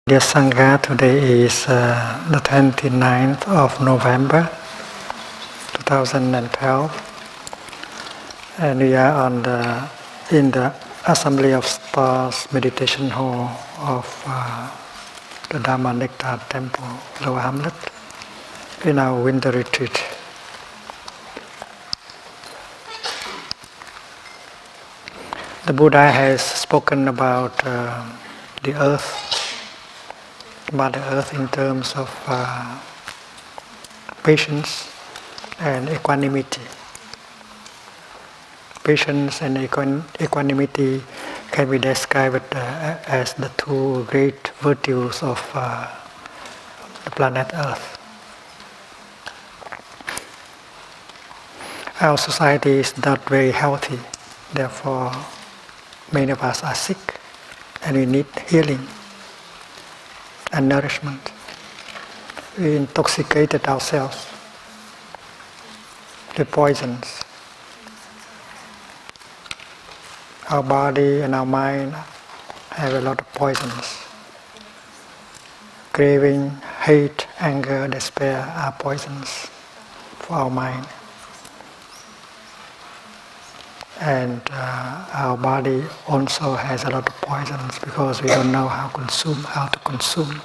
Dear Sangha, today is the 29th of November 2012, and we are in the Assembly of Stars Meditation Hall of the Dharma Nectar Temple, Lower Hamlet, in our winter retreat. The Buddha has spoken about the earth, Mother Earth, in terms of patience and equanimity. Patience and equanimity can be described as the two great virtues of the planet Earth. Our society is not very healthy, therefore many of us are sick and we need healing and nourishment. We intoxicated ourselves with poisons. Our body and our mind have a lot of poisons. Craving, hate, anger, despair are poisons for our mind. And our body also has a lot of poisons because we don't know how to consume.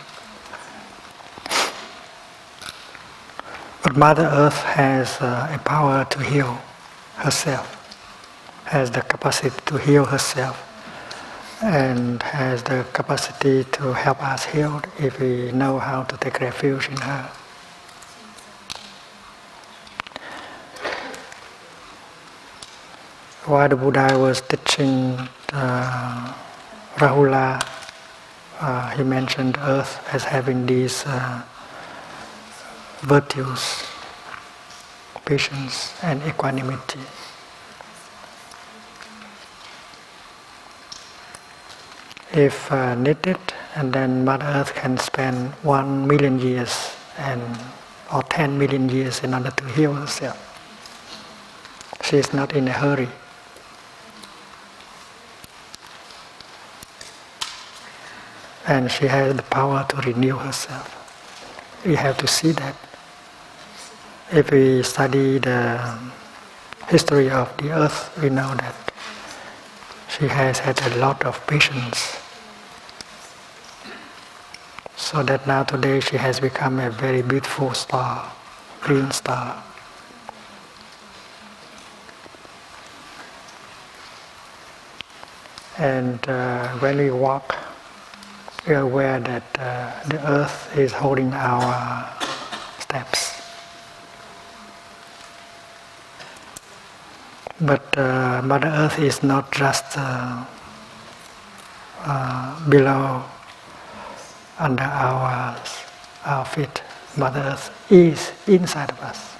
But Mother Earth has a power to heal herself, has the capacity to heal herself, and has the capacity to help us heal if we know how to take refuge in her. While the Buddha was teaching Rahula, he mentioned earth as having these virtues, patience and equanimity. If needed, and then Mother Earth can spend 1 million years or 10 million years in order to heal herself. She is not in a hurry. And she has the power to renew herself. We have to see that. If we study the history of the earth, we know that she has had a lot of patience. So that now today she has become a very beautiful star, green star. And when we walk, we are aware that the earth is holding our steps. But Mother Earth is not just below, under our feet. Mother Earth is inside of us.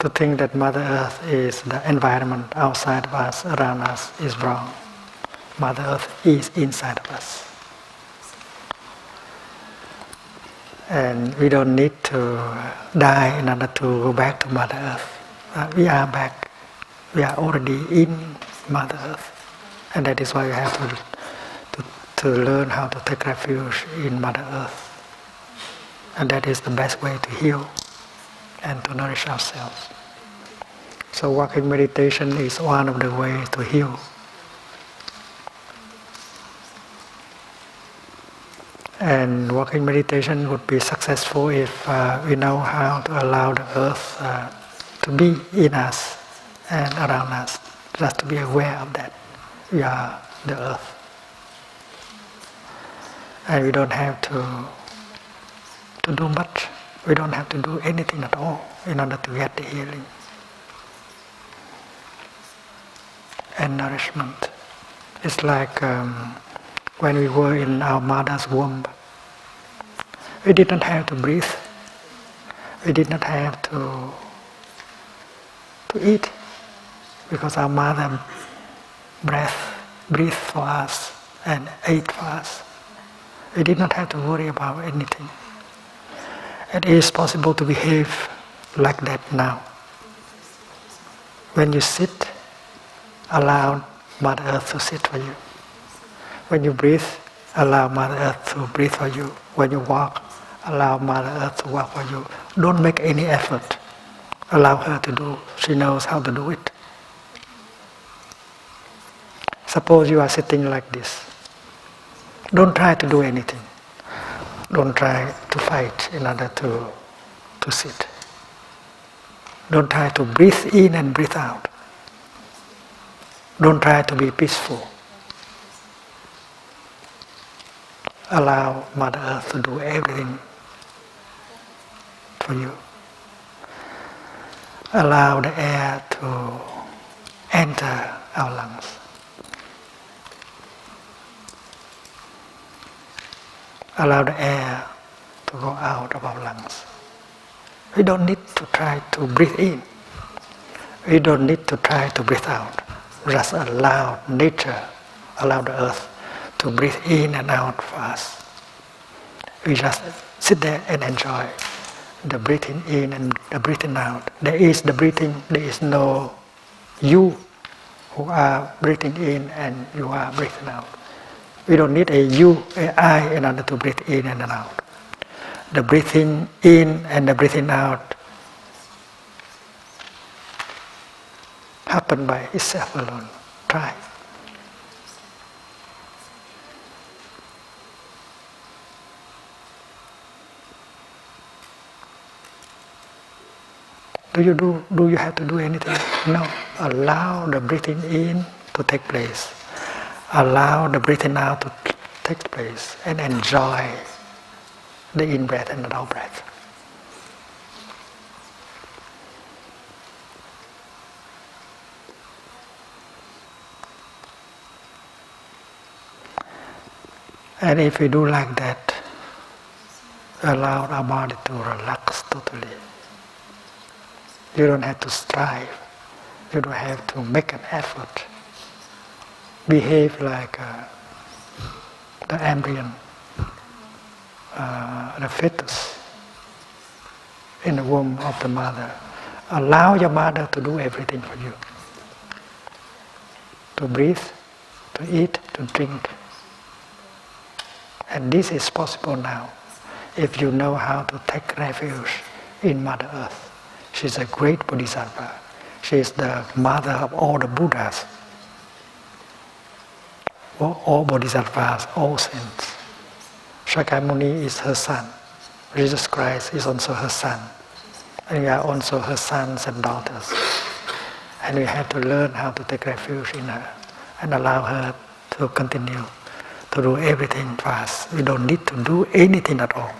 To think that Mother Earth is the environment outside of us, around us, is wrong. Mother Earth is inside of us. And we don't need to die in order to go back to Mother Earth. We are back. We are already in Mother Earth. And that is why we have to learn how to take refuge in Mother Earth. And that is the best way to heal and to nourish ourselves. So walking meditation is one of the ways to heal. And walking meditation would be successful if we know how to allow the earth to be in us and around us. Just to be aware of that. We are the earth. And we don't have to do much. We don't have to do anything at all in order to get the healing and nourishment. It's like when we were in our mother's womb. We did not have to breathe. We did not have to eat, because our mother breathed for us and ate for us. We did not have to worry about anything. It is possible to behave like that now. When you sit, allow Mother Earth to sit for you. When you breathe, allow Mother Earth to breathe for you. When you walk, allow Mother Earth to walk for you. Don't make any effort. Allow her to do. She knows how to do it. Suppose you are sitting like this. Don't try to do anything. Don't try to fight in order to sit. Don't try to breathe in and breathe out. Don't try to be peaceful. Allow Mother Earth to do everything for you. Allow the air to enter our lungs. Allow the air to go out of our lungs. We don't need to try to breathe in. We don't need to try to breathe out. Just allow nature, allow the earth to breathe in and out for us. We just sit there and enjoy the breathing in and the breathing out. There is the breathing, there is no you who are breathing in and you are breathing out. We don't need a you, a I in order to breathe in and out. The breathing in and the breathing out happen by itself alone. Try. Do you have to do anything? No. Allow the breathing in to take place. Allow the breathing out to take place and enjoy the in-breath and the out-breath. And if we do like that, allow our body to relax totally. You don't have to strive. You don't have to make an effort. Behave like the embryo, the fetus in the womb of the mother. Allow your mother to do everything for you. To breathe, to eat, to drink. And this is possible now if you know how to take refuge in Mother Earth. She's a great Bodhisattva. She is the mother of all the Buddhas. All Bodhisattvas, all saints. Shakyamuni is her son. Jesus Christ is also her son. And we are also her sons and daughters. And we have to learn how to take refuge in her and allow her to continue to do everything for us. We don't need to do anything at all.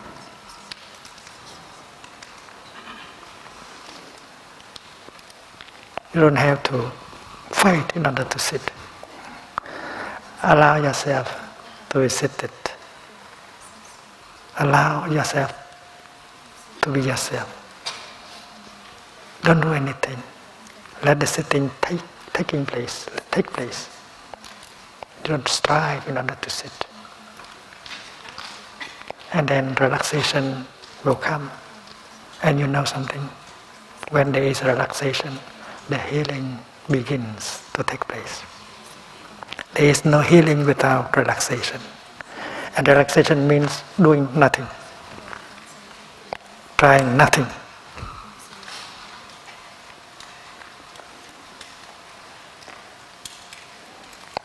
You don't have to fight in order to sit. Allow yourself to be seated. Allow yourself to be yourself. Don't do anything. Let the sitting take place. Don't strive in order to sit. And then relaxation will come. And you know something. When there is relaxation, the healing begins to take place. There is no healing without relaxation. And relaxation means doing nothing. Trying nothing.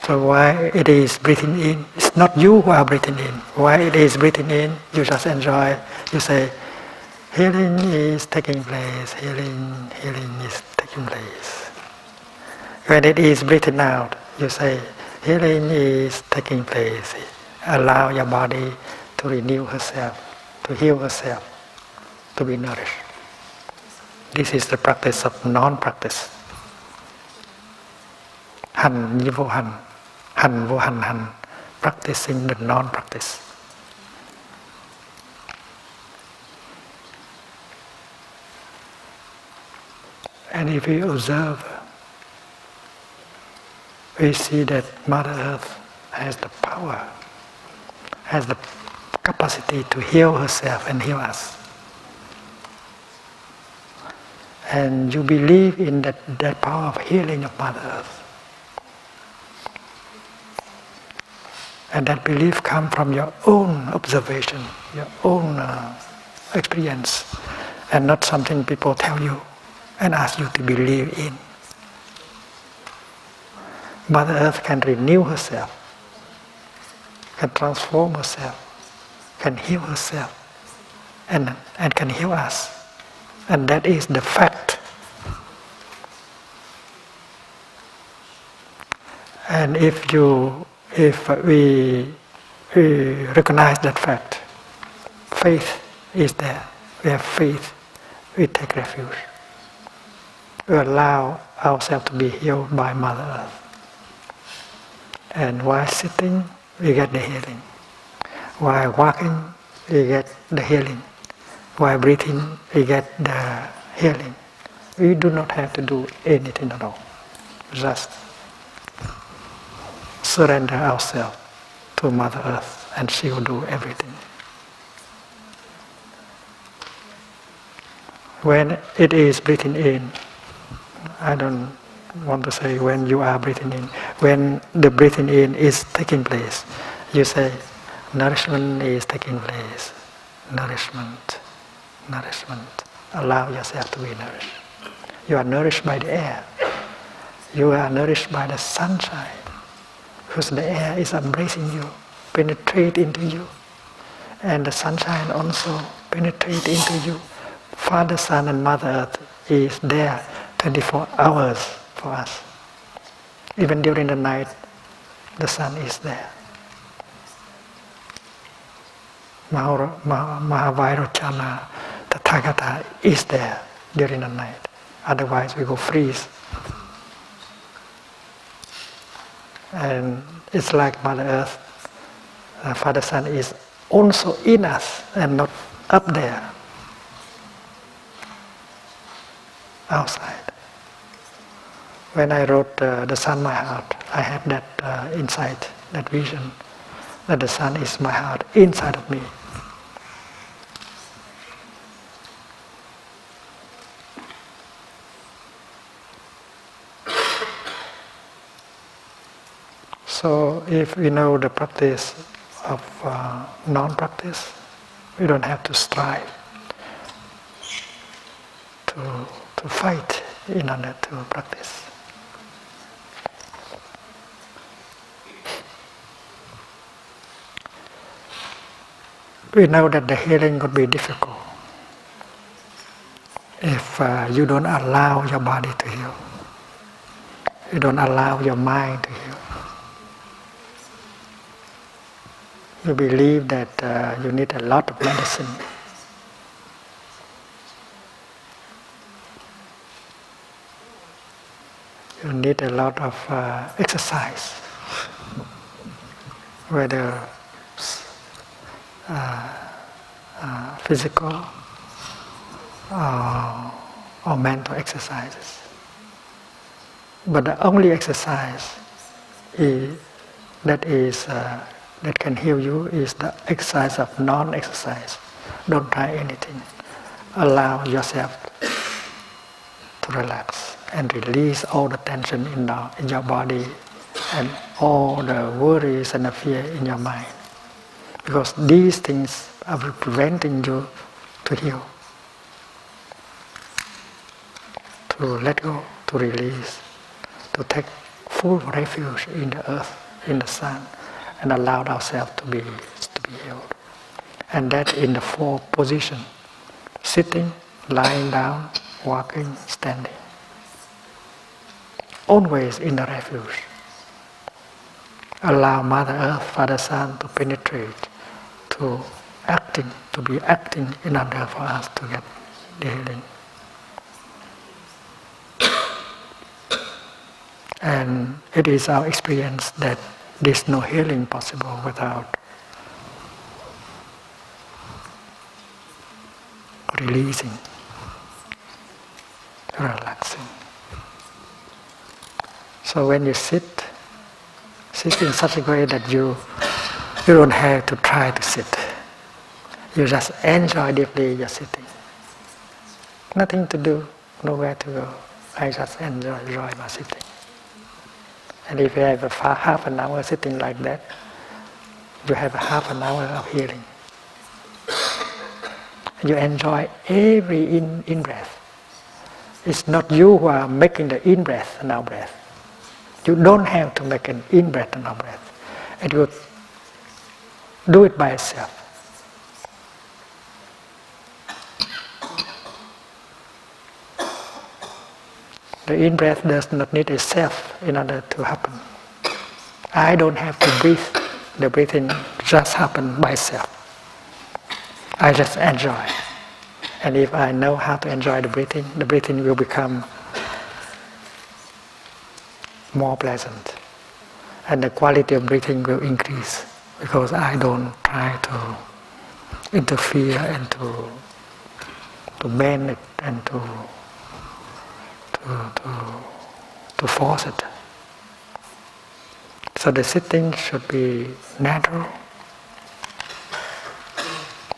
So why it is breathing in, it's not you who are breathing in. Why it is breathing in, you just enjoy. You say, healing is taking place, healing is taking place. When it is breathing out, you say, healing is taking place. Allow your body to renew herself, to heal herself, to be nourished. This is the practice of non-practice. Hành như vô hành, hành vô hành hành, practicing the non-practice. And if we observe, we see that Mother Earth has the power, has the capacity to heal herself and heal us. And you believe in that power of healing of Mother Earth. And that belief comes from your own observation, your own experience, and not something people tell you and ask you to believe in. Mother Earth can renew herself, can transform herself, can heal herself, and can heal us. And that is the fact. And if we recognize that fact, faith is there. We have faith, we take refuge. We allow ourselves to be healed by Mother Earth. And while sitting, we get the healing. While walking, we get the healing. While breathing, we get the healing. We do not have to do anything at all. Just surrender ourselves to Mother Earth and she will do everything. When it is breathing in, I don't want to say when you are breathing in, when the breathing in is taking place, you say, nourishment is taking place. Nourishment, nourishment. Allow yourself to be nourished. You are nourished by the air. You are nourished by the sunshine, because the air is embracing you, penetrate into you. And the sunshine also penetrate into you. Father, Son and Mother Earth is there 24 hours for us. Even during the night, the sun is there. Mahavairocana, the Tathagata is there during the night. Otherwise we go freeze. And it's like Mother Earth, Father Sun is also in us and not up there, outside. When I wrote The Sun, My Heart, I had that insight, that vision, that the Sun is my heart inside of me. So if we know the practice of non-practice, we don't have to strive to fight in order to practice. We know that the healing could be difficult if you don't allow your body to heal. You don't allow your mind to heal. You believe that you need a lot of medicine. You need a lot of exercise, whether physical or mental exercises. But the only exercise that can heal you is the exercise of non-exercise. Don't try anything. Allow yourself to relax and release all the tension in your body and all the worries and the fear in your mind. Because these things are preventing you to heal, to let go, to release, to take full refuge in the earth, in the sun, and allow ourselves to be healed. And that in the four positions: sitting, lying down, walking, standing. always in the refuge. Allow Mother Earth, Father Sun to penetrate, to be acting in order for us to get the healing. And it is our experience that there's no healing possible without releasing, relaxing. So when you sit in such a way that you don't have to try to sit. You just enjoy deeply your sitting. Nothing to do, nowhere to go. I just enjoy my sitting. And if you have half an hour sitting like that, you have half an hour of healing. You enjoy every in-breath. It's not you who are making the in-breath and out-breath. You don't have to make an in-breath and out-breath. It will do it by itself. The in-breath does not need a self in order to happen. I don't have to breathe. The breathing just happens by itself. I just enjoy. And if I know how to enjoy the breathing will become more pleasant. And the quality of breathing will increase because I don't try to interfere and to bend it and to force it. So the sitting should be natural,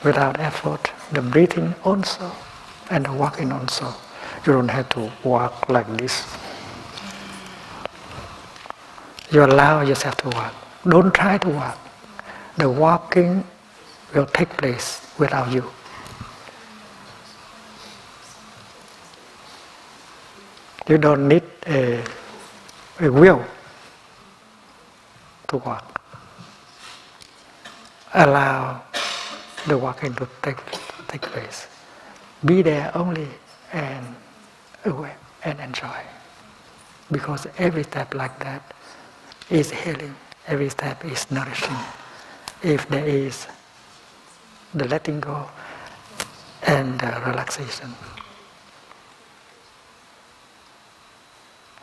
without effort. The breathing also, and the walking also. You don't have to walk like this. You allow yourself to walk. Don't try to walk. The walking will take place without you. You don't need a will to walk. Allow the walking to take place. Be there only and aware and enjoy. Because every step like that is healing. Every step is nourishing. If there is the letting go and the relaxation,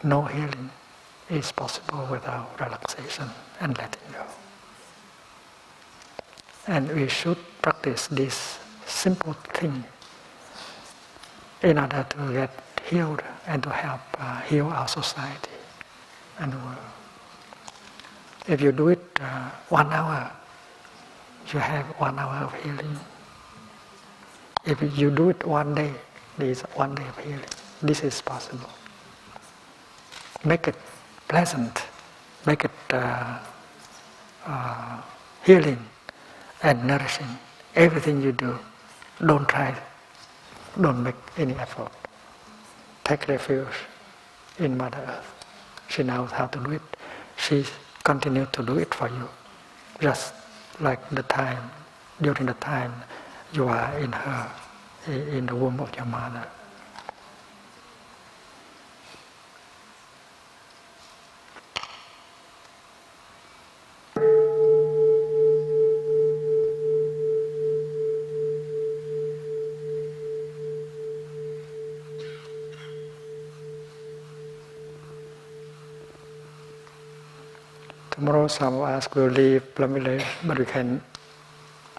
no healing is possible without relaxation and letting go. And we should practice this simple thing in order to get healed and to help heal our society and the world. If you do it 1 hour, you have 1 hour of healing. If you do it 1 day, there is 1 day of healing. This is possible. Make it pleasant, make it healing and nourishing. Everything you do, don't make any effort. Take refuge in Mother Earth. She knows how to do it. She continues to do it for you, just like during the time you are in the womb of your mother. Tomorrow some of us will leave Plum Village, but we can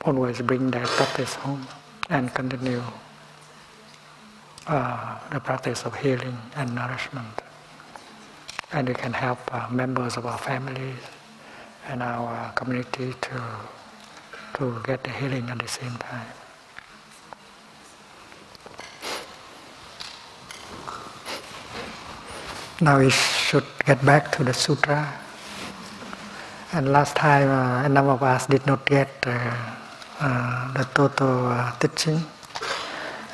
always bring that practice home and continue the practice of healing and nourishment. And we can help members of our families and our community to get the healing at the same time. Now we should get back to the sutra. And last time, a number of us did not get the total teaching,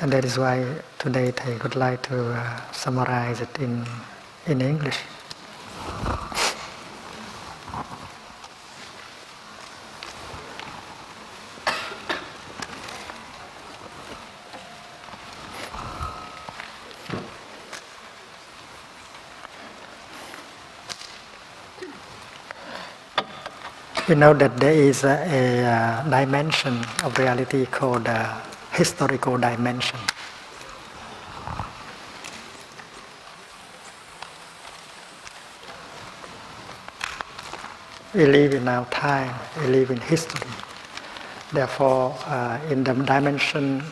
and that is why today Thầy would like to summarize it in English. We know that there is a dimension of reality called the historical dimension. We live in our time, we live in history. Therefore, in the dimension,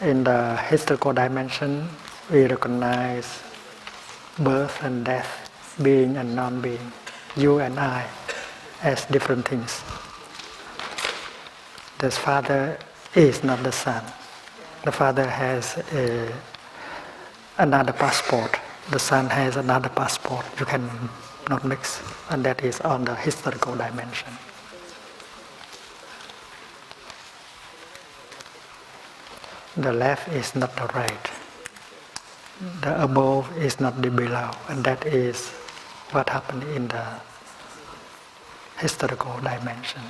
in the historical dimension, we recognize birth and death, being and non-being, you and I, as different things. The father is not the son. The father has another passport. The son has another passport. You can not mix, and that is on the historical dimension. The left is not the right. The above is not the below, and that is what happened in the historical dimension.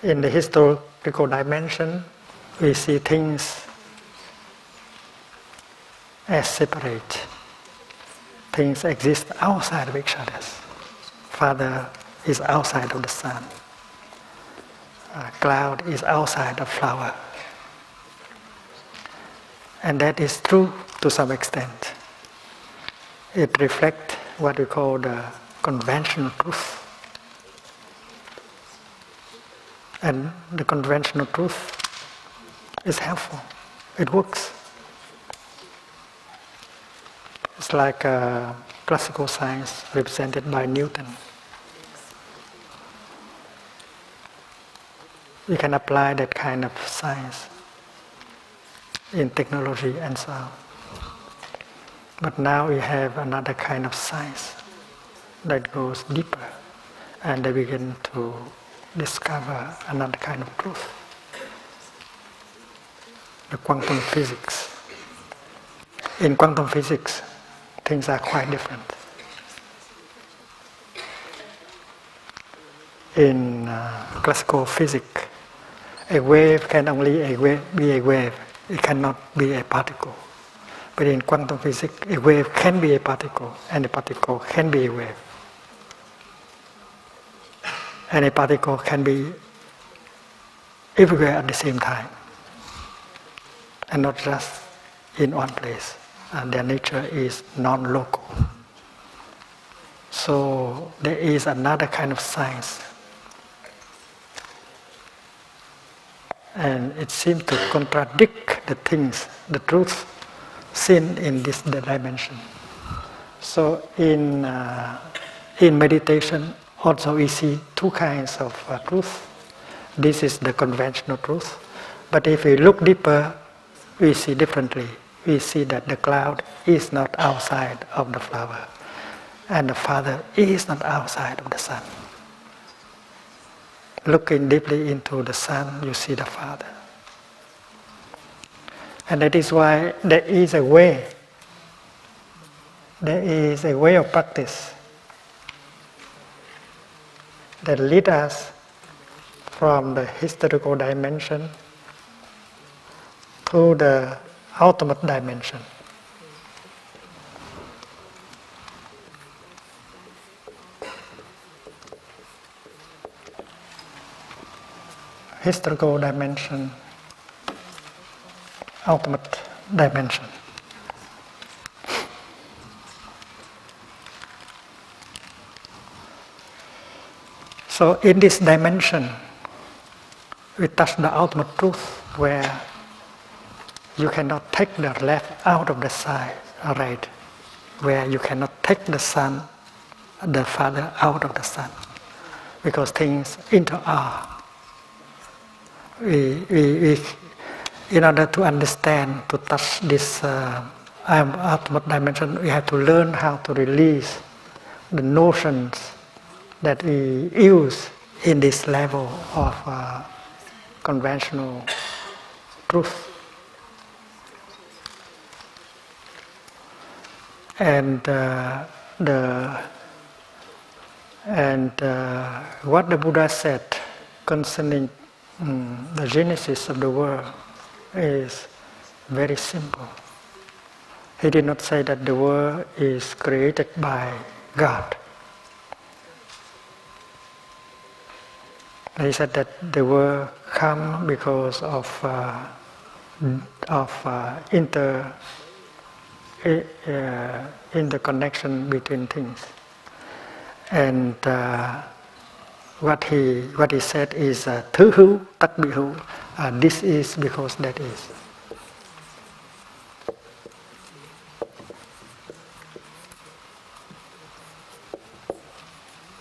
In the historical dimension, we see things as separate. Things exist outside of each other. Father is outside of the sun. Cloud is outside of flower. And that is true to some extent. It reflects what we call the conventional truth. And the conventional truth is helpful. It works. It's like classical science represented by Newton. We can apply that kind of science in technology and so on. But now we have another kind of science that goes deeper, and they begin to discover another kind of truth. The quantum physics. In quantum physics, things are quite different. In classical physics, a wave can only be a wave. It cannot be a particle. But in quantum physics, a wave can be a particle, and a particle can be a wave. And a particle can be everywhere at the same time, and not just in one place. And their nature is non-local. So there is another kind of science. And it seems to contradict the things, the truth seen in this dimension. So in meditation, also we see two kinds of truth. This is the conventional truth. But if we look deeper, we see differently. We see that the cloud is not outside of the flower, and the Father is not outside of the sun. Looking deeply into the sun, you see the Father. And that is why there is a way. There is a way of practice that leads us from the historical dimension to the ultimate dimension. Historical dimension, ultimate dimension. So in this dimension, we touch the ultimate truth where you cannot take the left out of the side, right, where you cannot take the sun, the Father out of the sun, because things inter-are. We, in order to understand, to touch this ultimate dimension, we have to learn how to release the notions that we use in this level of conventional truth. And what the Buddha said concerning the genesis of the world is very simple. He did not say that the world is created by God. He said that the world comes because of interconnection between things. And what he said is thứ hữu tất bị hữu. This is because that is.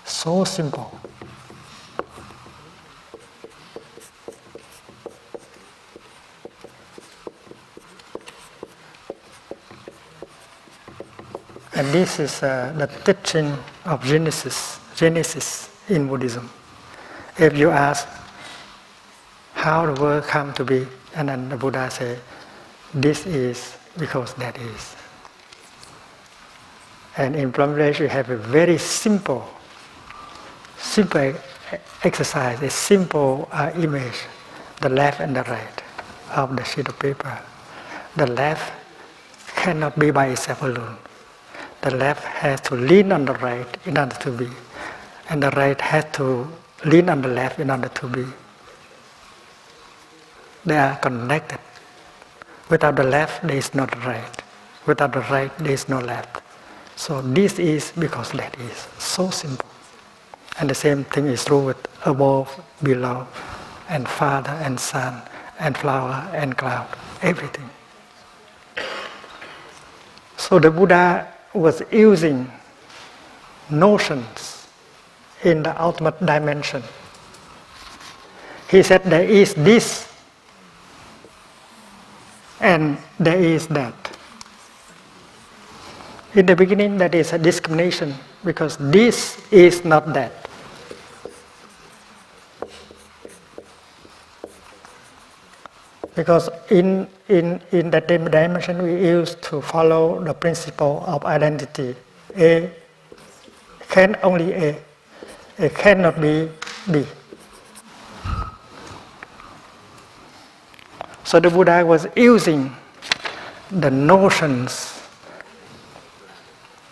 So simple. And this is the teaching of Genesis in Buddhism. If you ask how the world come to be, and then the Buddha say, this is because that is. And in Plum Village we have a very simple exercise, a simple image, the left and the right of the sheet of paper. The left cannot be by itself alone. The left has to lean on the right in order to be, and the right has to lean on the left in order to be. They are connected. Without the left, there is no right. Without the right, there is no left. So this is because that is. So simple. And the same thing is true with above, below, and Father and Son, and flower and cloud, everything. So the Buddha was using notions in the ultimate dimension. He said there is this and there is that. In the beginning that is a discrimination because this is not that. Because in that dimension we used to follow the principle of identity. A can only A. A cannot be B. So the Buddha was using the notions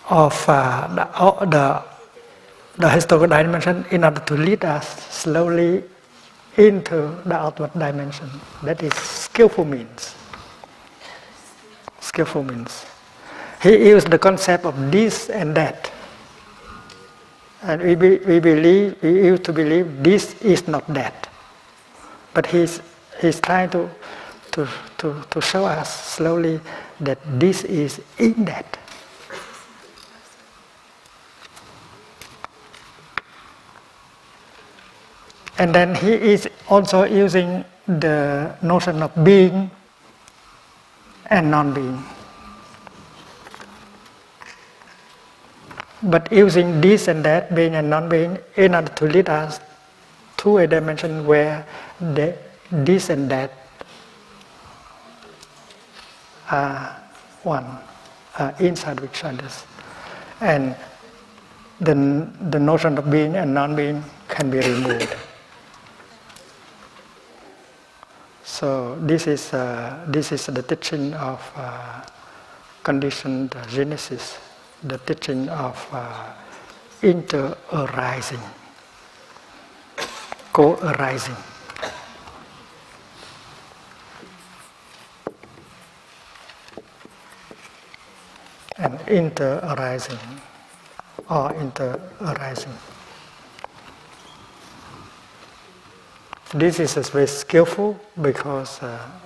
of the historical dimension in order to lead us slowly into the ultimate dimension. That is skillful means. Skillful means. He used the concept of this and that. And we used to believe this is not that. But he's trying to show us slowly that this is in that. And then he is also using the notion of being and non-being. But using this and that, being and non-being, in order to lead us to a dimension where this and that are one, are inside each other. And the notion of being and non-being can be removed. So this is the teaching of conditioned Genesis, the teaching of inter-arising, co-arising. And inter-arising or inter-arising. This is very skillful because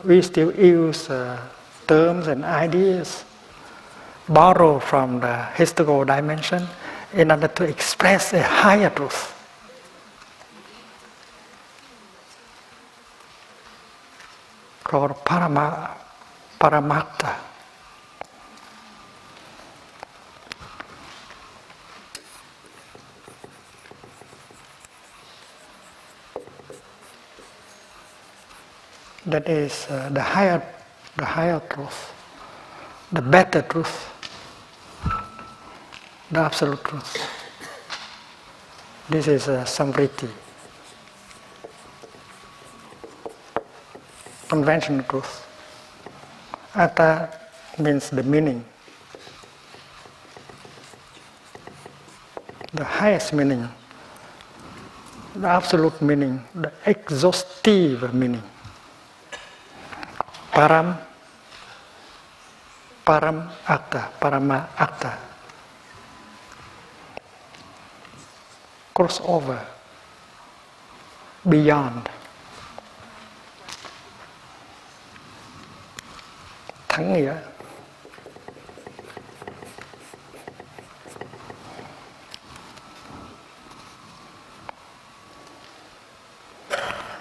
we still use terms and ideas borrowed from the historical dimension in order to express a higher truth. Called Paramartha. That is the higher truth, the better truth, the absolute truth. This is Samriti. conventional truth. Atta means the meaning, the highest meaning, the absolute meaning, the exhaustive meaning. Param Atta, Parama Atta. Cross over, beyond. Thắng nghĩa.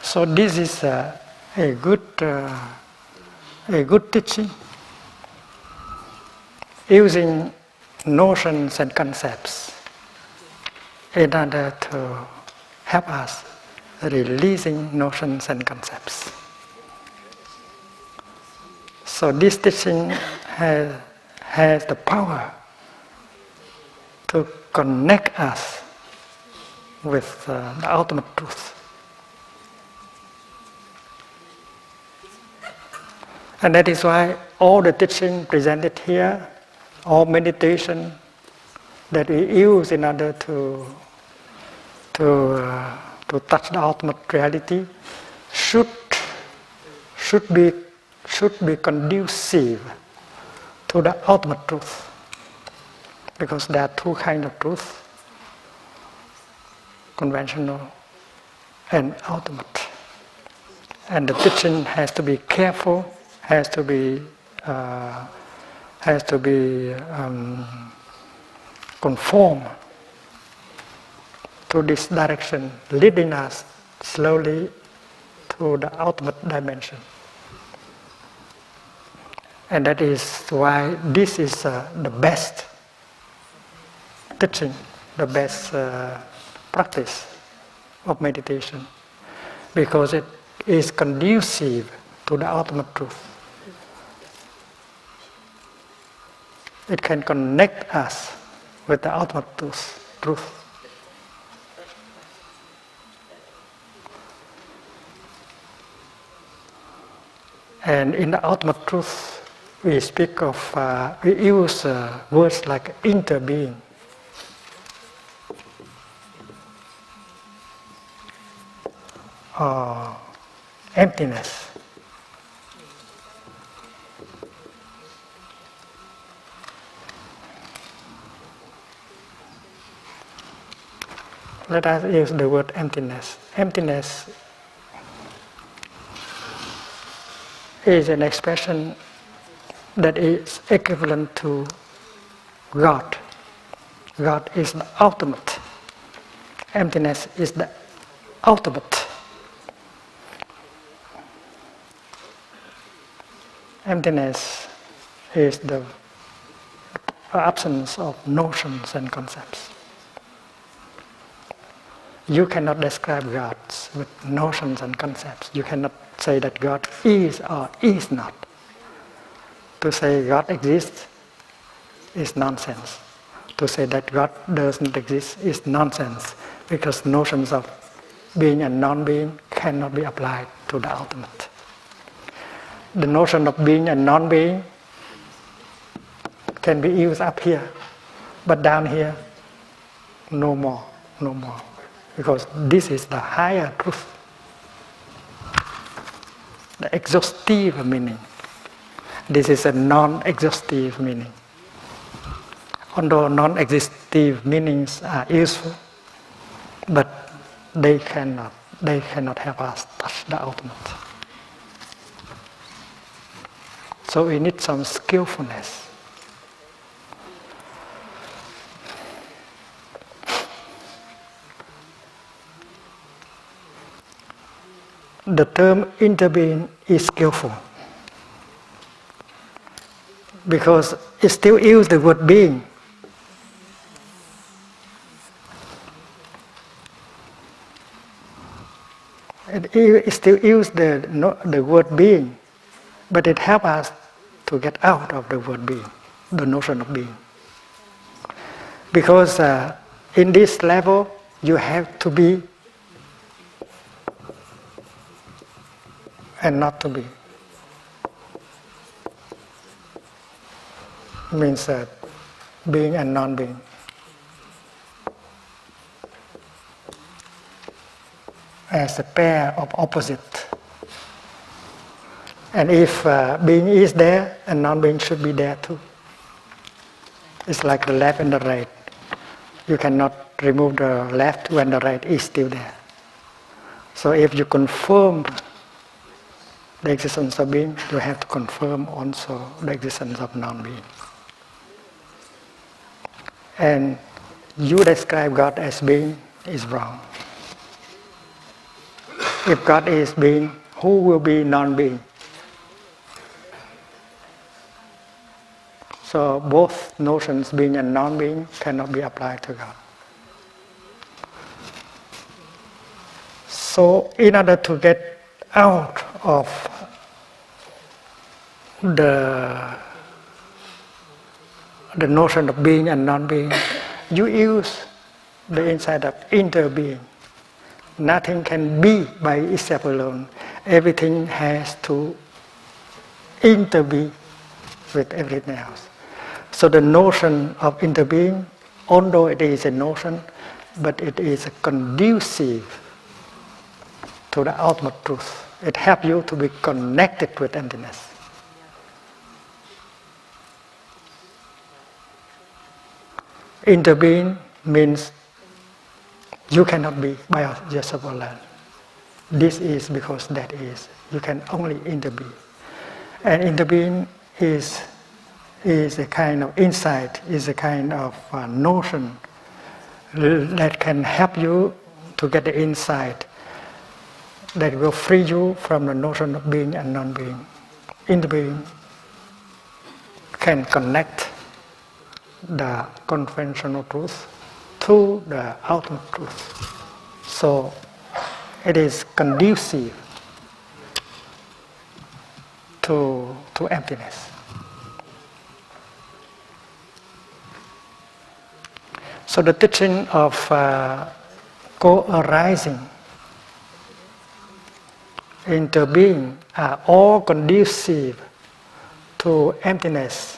So this is a good teaching, using notions and concepts in order to help us releasing notions and concepts. So this teaching has the power to connect us with the ultimate truth. And that is why all the teaching presented here, all meditation that we use in order to touch the ultimate reality should be conducive to the ultimate truth. Because there are two kinds of truth, conventional and ultimate. And the teaching has to be careful, has to be conform to this direction, leading us slowly to the ultimate dimension. And that is why this is the best teaching, the best practice of meditation, because it is conducive to the ultimate truth. It can connect us with the ultimate truth. And in the ultimate truth, we speak of, we use words like interbeing, or emptiness. Let us use the word emptiness. Emptiness is an expression that is equivalent to God. God is the ultimate. Emptiness is the ultimate. Emptiness is the absence of notions and concepts. You cannot describe God with notions and concepts. You cannot say that God is or is not. To say God exists is nonsense. To say that God doesn't exist is nonsense, because notions of being and non-being cannot be applied to the ultimate. The notion of being and non-being can be used up here, but down here, no more. Because this is the higher truth, the exhaustive meaning. This is a non-exhaustive meaning. Although non-exhaustive meanings are useful, but they cannot help us touch the ultimate. So we need some skillfulness. The term interbeing is skillful, because it still uses the word being. It still uses the word being, but it helps us to get out of the word being, the notion of being. Because in this level, you have to be and not to be. means being and non-being. As a pair of opposite. And if being is there, and non-being should be there too. It's like the left and the right. You cannot remove the left when the right is still there. So if you confirm the existence of being, you have to confirm also the existence of non-being. And you describe God as being is wrong. If God is being, who will be non-being? So both notions, being and non-being, cannot be applied to God. So in order to get out of the notion of being and non-being, you use the insight of interbeing. Nothing can be by itself alone. Everything has to interbe with everything else. So the notion of interbeing, although it is a notion, but it is conducive to the ultimate truth. It helps you to be connected with emptiness. Interbeing means you cannot be by yourself alone. This is because that is. You can only interbeing. And interbeing is a kind of insight, is a kind of notion that can help you to get the insight that will free you from the notion of being and non-being. Interbeing can connect the conventional truth to the ultimate truth. So it is conducive to emptiness. So the teaching of co-arising, interbeing are all conducive to emptiness,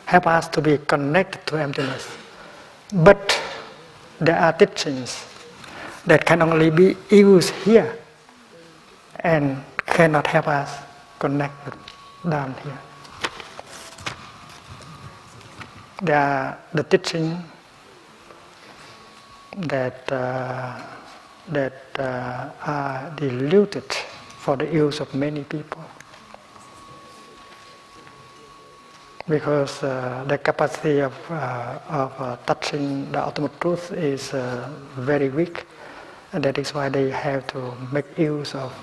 help us to be connected to emptiness. But there are teachings that can only be used here and cannot help us connect down here. There are the teaching that are diluted for the use of many people, because the capacity of touching the ultimate truth is very weak, and that is why they have to make use of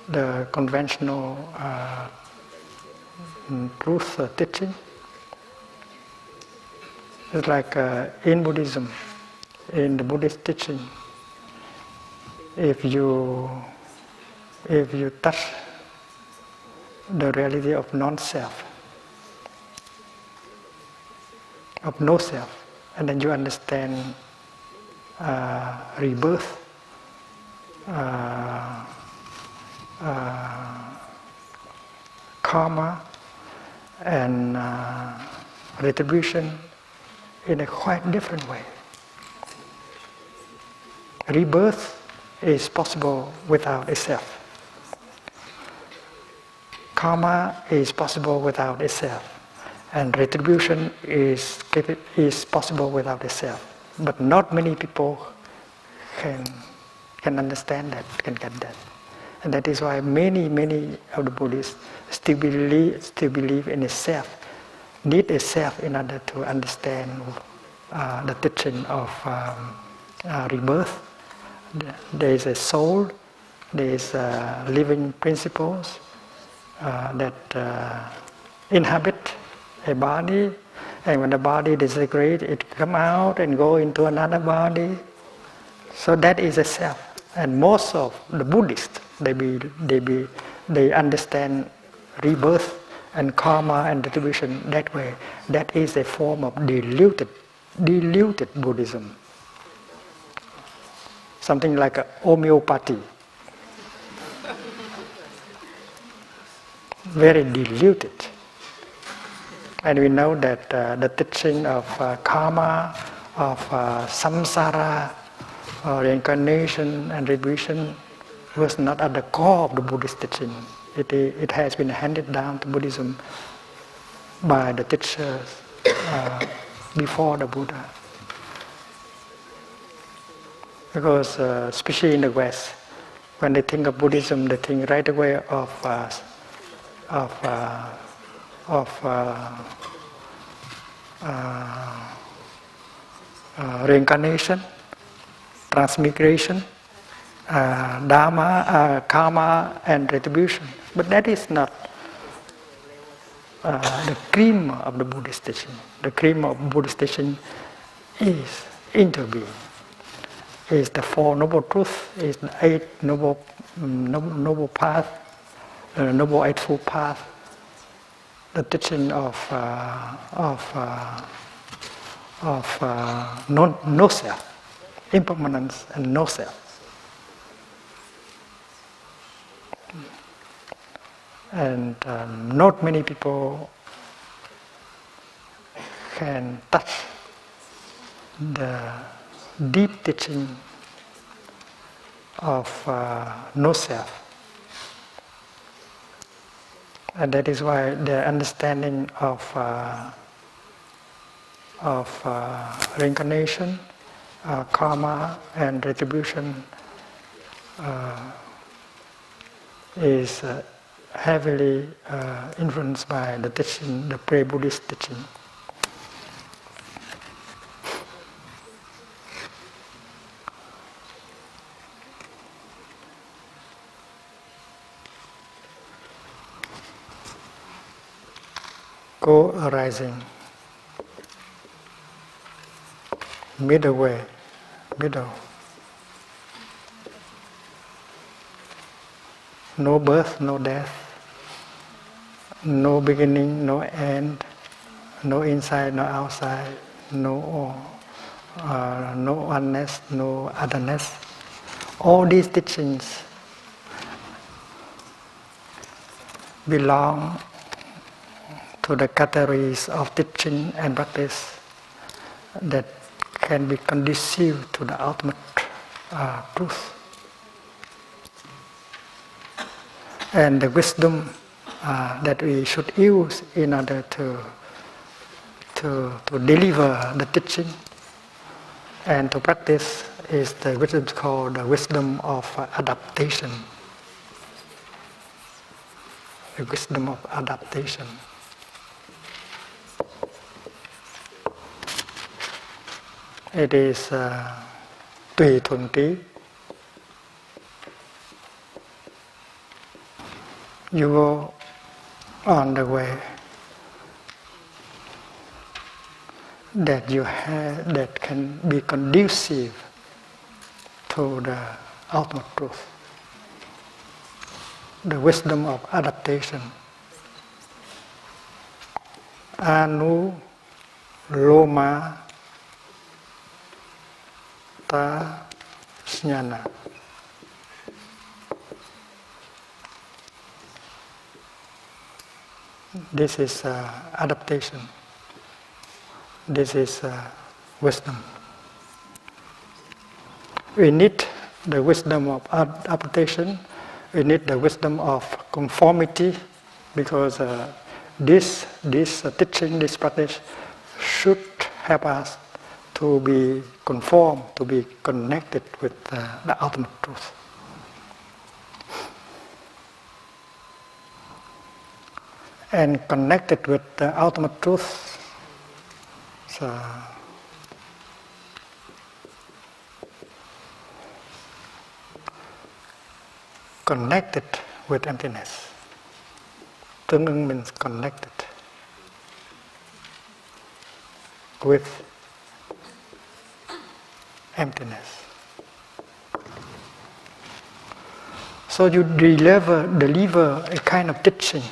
the conventional truth teaching. It's like in Buddhism, in the Buddhist teaching, if you touch the reality of non-self, of no self, and then you understand rebirth, karma, and retribution in a quite different way. Rebirth is possible without a self. Karma is possible without a self. And retribution is possible without a self. But not many people can understand that, can get that. And that is why many of the Buddhists still believe in a self, need a self in order to understand the teaching of rebirth. There is a soul, there is living principles that inhabit a body, and when the body disintegrates, it comes out and go into another body. So that is a self. And most of the Buddhists, they understand rebirth and karma and retribution that way. That is a form of diluted Buddhism. Something like a homeopathy. Very diluted. And we know that the teaching of karma, of samsara, reincarnation and retribution was not at the core of the Buddhist teaching. It has been handed down to Buddhism by the teachers before the Buddha. Because especially in the West, when they think of Buddhism, they think right away of reincarnation, transmigration, dharma, karma, and retribution. But that is not the cream of the Buddhist teaching. The cream of Buddhist teaching is interbeing, is the Four Noble Truths, is the Eight Noble Path, Noble Eightfold Path, the teaching of no self, impermanence and no self. And not many people can touch the deep teaching of no self. And that is why their understanding of reincarnation, karma and retribution is heavily influenced by the teaching, the pre-Buddhist teaching. Co-arising, middle way, middle. No birth, no death, no beginning, no end, no inside, no outside, no oneness, no otherness. All these teachings belong to the categories of teaching and practice that can be conducive to the ultimate truth. And the wisdom that we should use in order to deliver the teaching and to practice is the wisdom called the wisdom of adaptation. The wisdom of adaptation. It is tùy thuận trí. You go on the way that you have, that can be conducive to the ultimate truth. The wisdom of adaptation. Anu Loma Ta Jnana. This is adaptation. This is wisdom. We need the wisdom of adaptation. We need the wisdom of conformity, because this teaching, this practice should help us to be conformed, to be connected with the ultimate truth. And connected with the ultimate truth, so connected with emptiness. Tương ưng means connected with emptiness. So you deliver a kind of teaching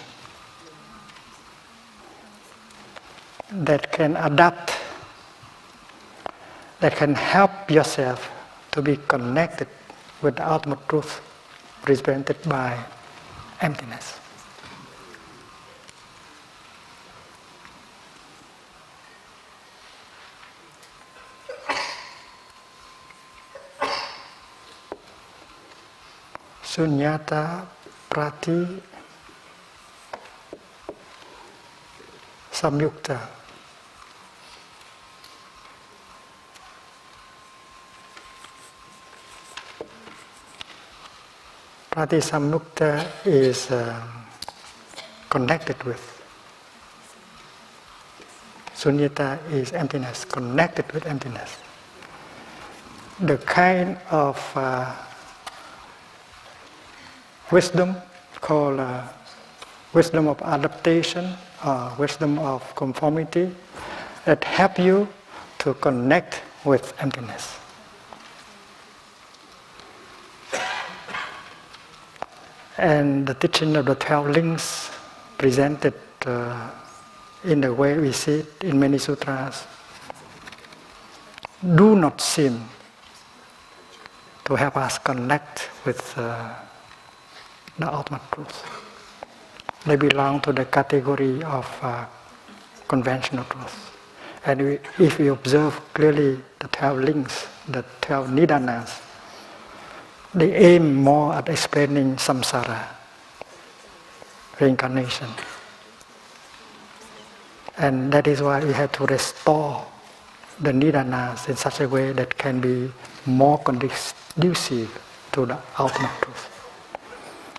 that can adapt, that can help yourself to be connected with the ultimate truth represented by emptiness. Sunyata Prati Samyukta. Prati Samyukta is connected with. Sunyata is emptiness, connected with emptiness. The kind of wisdom called wisdom of adaptation or wisdom of conformity that help you to connect with emptiness. And the teaching of the 12 links presented in the way we see it in many sutras do not seem to help us connect with the ultimate truth. They belong to the category of conventional truth. And if we observe clearly the 12 links, the 12 nidanas, they aim more at explaining samsara, reincarnation. And that is why we have to restore the nidanas in such a way that can be more conducive to the ultimate truth.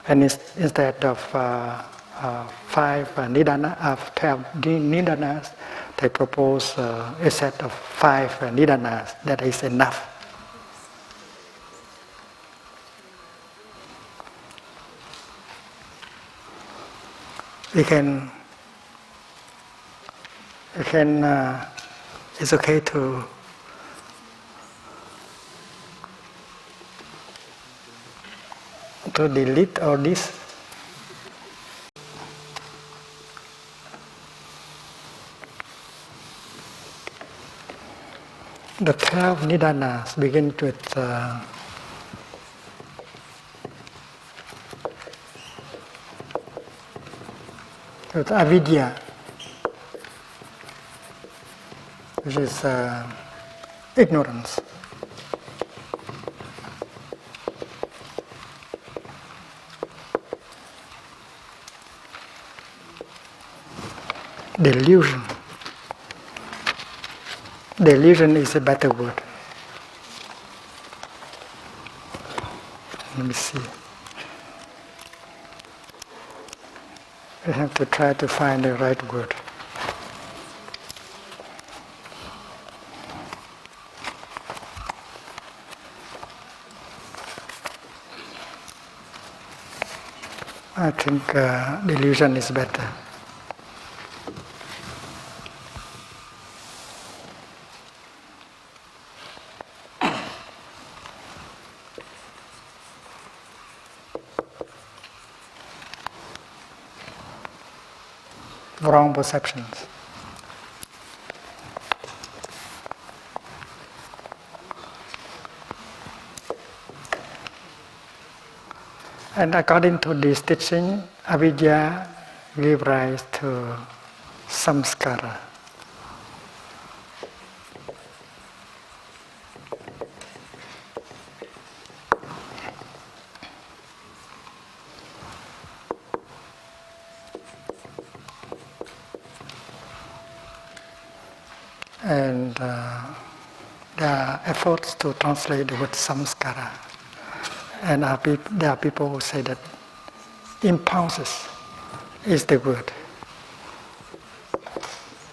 And instead of 12 nidanas, they propose a set of 5 nidanas. That is enough. It's okay to delete all this. The 12 nidanas begin with avidya, which is ignorance. Delusion. Delusion is a better word. Let me see. I have to try to find the right word. I think delusion is better. Wrong perceptions. And according to this teaching, avidya gives rise to samskara. And there are efforts to translate the word samskara. And there are people who say that impulses is the word.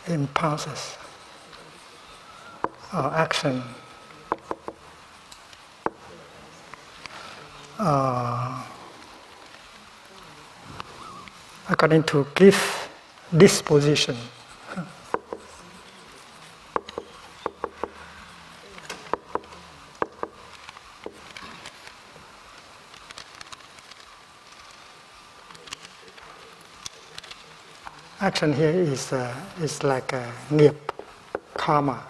Impulses or action. According to gift disposition. Action here is like a nghiệp, karma.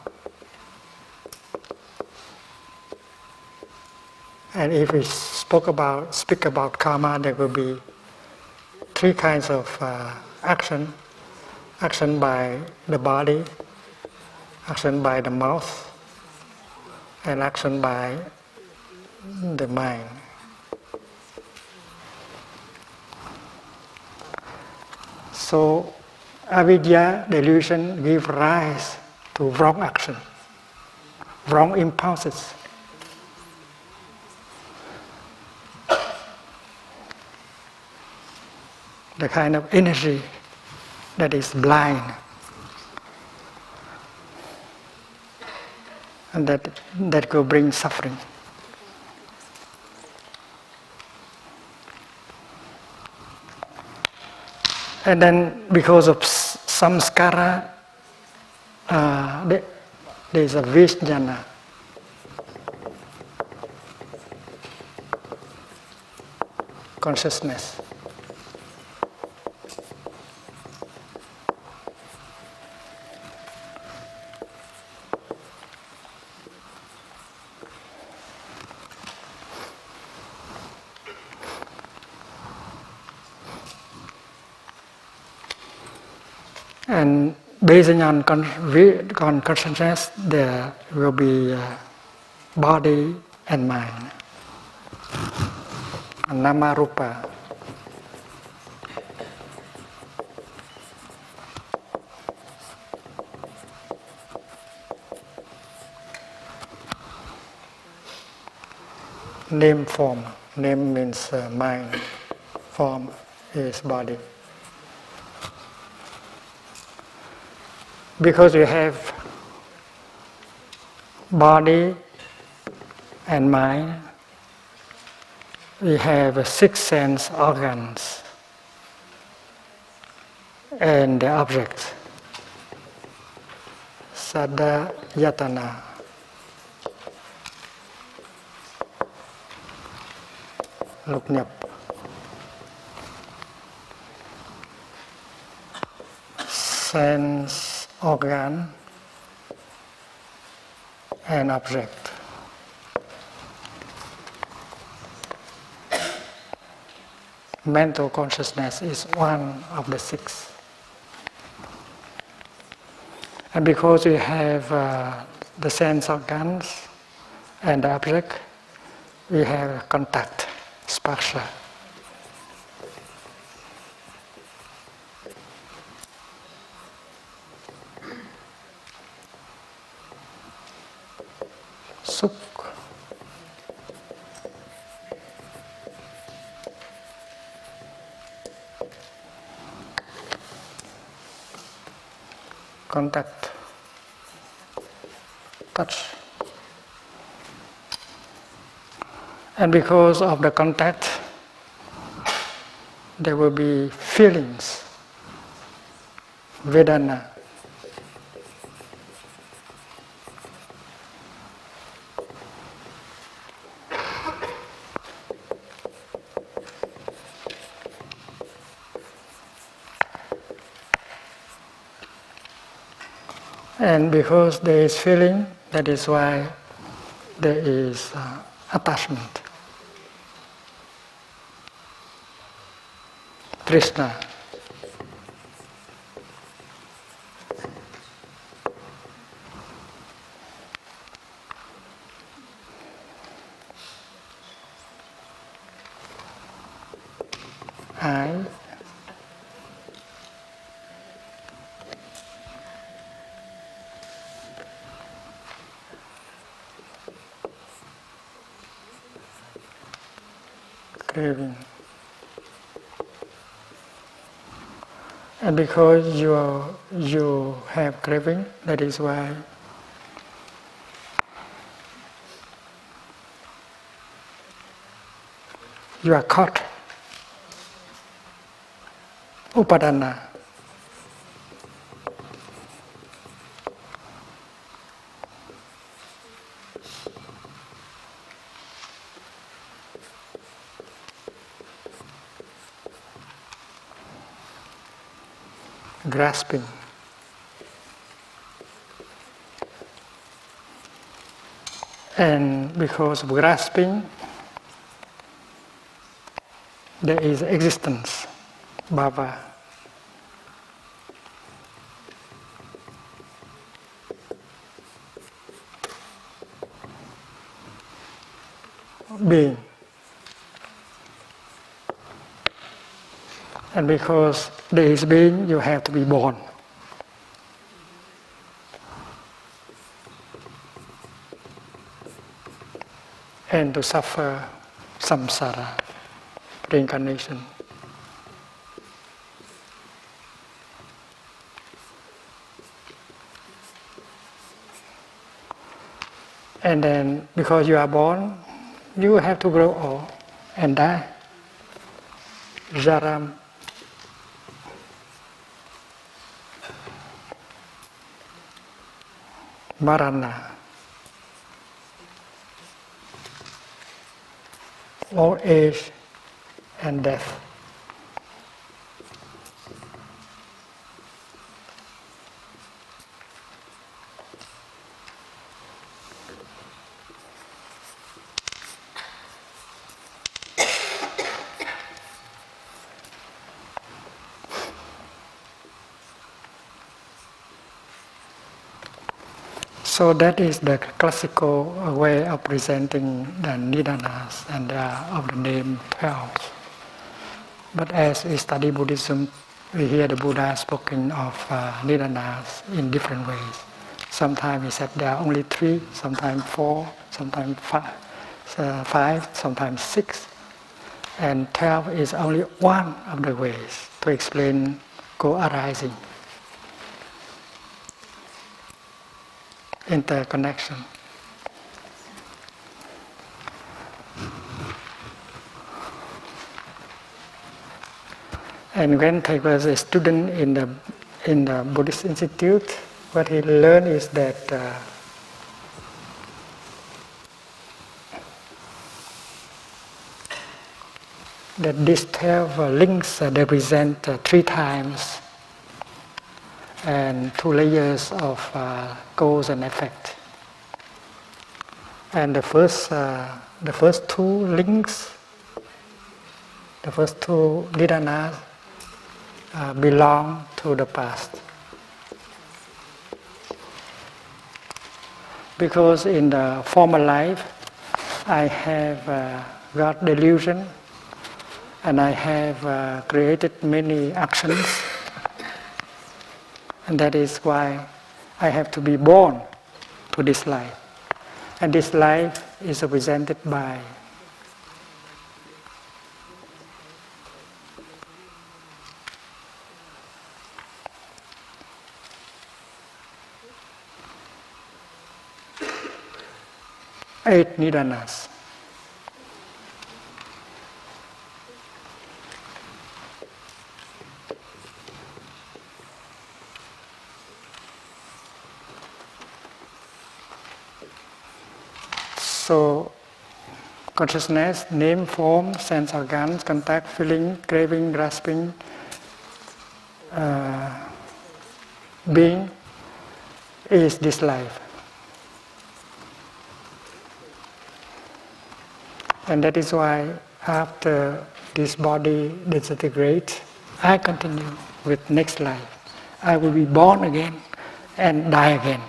And if we speak about karma, there will be 3 kinds of action. Action by the body, action by the mouth, and action by the mind. So avidya, delusion, give rise to wrong action, wrong impulses. The kind of energy that is blind, and that could bring suffering. And then because of samskara, there is a vijnana. Consciousness. And based on consciousness, there will be body and mind. Nama rupa. Name form. Name means mind. Form is body. Because we have body and mind, we have 6 sense organs and the objects. Sada yatana. Lục nhập. Sense organ and object. Mental consciousness is one of the 6. And because we have the sense organs and the object, we have contact, sparsha. Suk. Contact. Touch. And because of the contact, there will be feelings, vedana. And because there is feeling, that is why there is attachment. Trishna. I. Craving. And because you have craving, that is why you are caught. Upadana. Grasping. And because of grasping, there is existence, bhava. Being. And because there is being, you have to be born. And to suffer samsara, reincarnation. And then, because you are born, you have to grow old and die. Jaram. Marana. Old age and death. So that is the classical way of presenting the nidanas and of the name 12. But as we study Buddhism, we hear the Buddha speaking of nidanas in different ways. Sometimes he said there are only 3, sometimes 4, sometimes 5, sometimes 6. And 12 is only one of the ways to explain co-arising. Interconnection. And when Thay was a student in the Buddhist Institute, what he learned is that that these 12 links they represent 3 times and 2 layers of cause and effect. And the first 2 links, the first 2 nidanas belong to the past. Because in the former life, I have got delusion and I have created many actions. And that is why I have to be born to this life. And this life is represented by eight nidanas. So, consciousness, name, form, sense organs, contact, feeling, craving, grasping, being is this life. And that is why after this body disintegrates, I continue with next life. I will be born again and die again.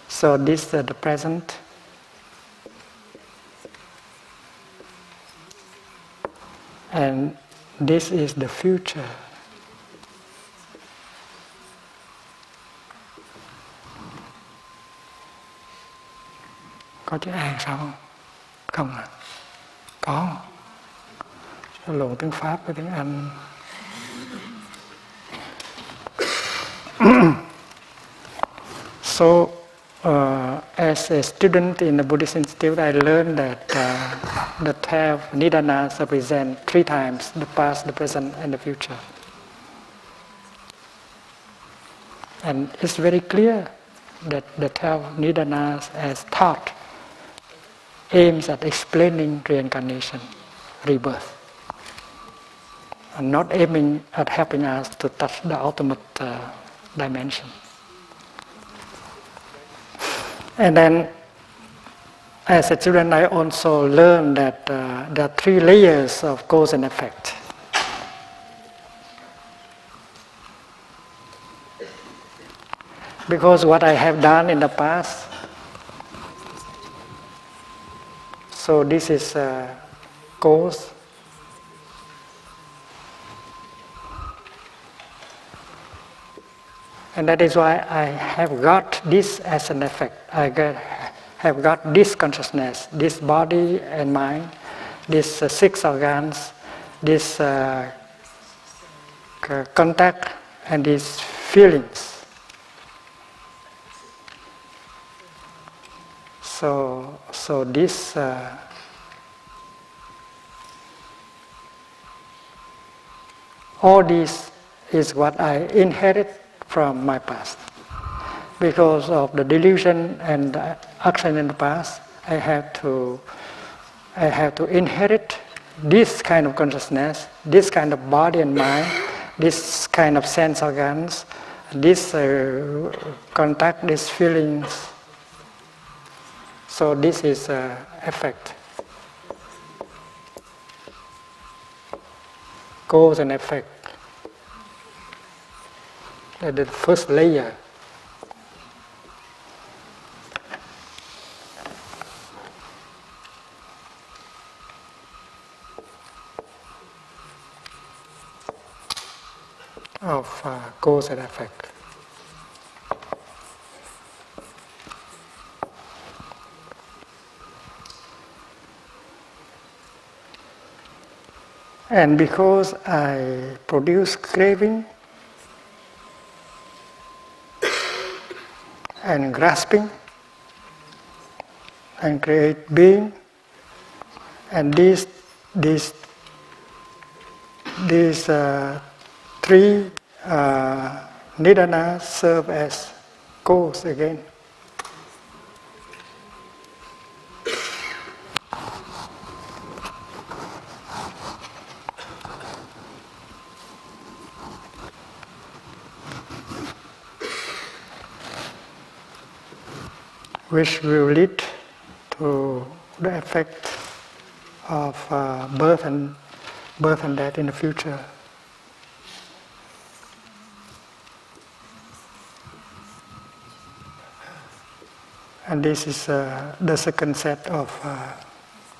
So this is the present. And this is the future. Có chữ An sao không? Không à? Có. Sao lộn tiếng Pháp với tiếng Anh? So, as a student in the Buddhist Institute, I learned that the 12 nidanas represent 3 times the past, the present, and the future. And it's very clear that the 12 nidanas as taught aims at explaining reincarnation, rebirth, and not aiming at helping us to touch the ultimate dimension. And then, as a student, I also learned that there are 3 layers of cause and effect. Because what I have done in the past, so this is cause, And that is why I have got this as an effect. Have got this consciousness, this body and mind, these six organs, this contact and these feelings. So this all this is what I inherit from my past. Because of the delusion and the action in the past, I have to inherit this kind of consciousness, this kind of body and mind, this kind of sense organs, this contact, these feelings. So this is effect. Cause and effect. The first layer. Of cause and effect. And because I produce craving and grasping and create being, and these three nidanas serve as cause again. Which will lead to the effect of birth and death in the future. And this is the second set of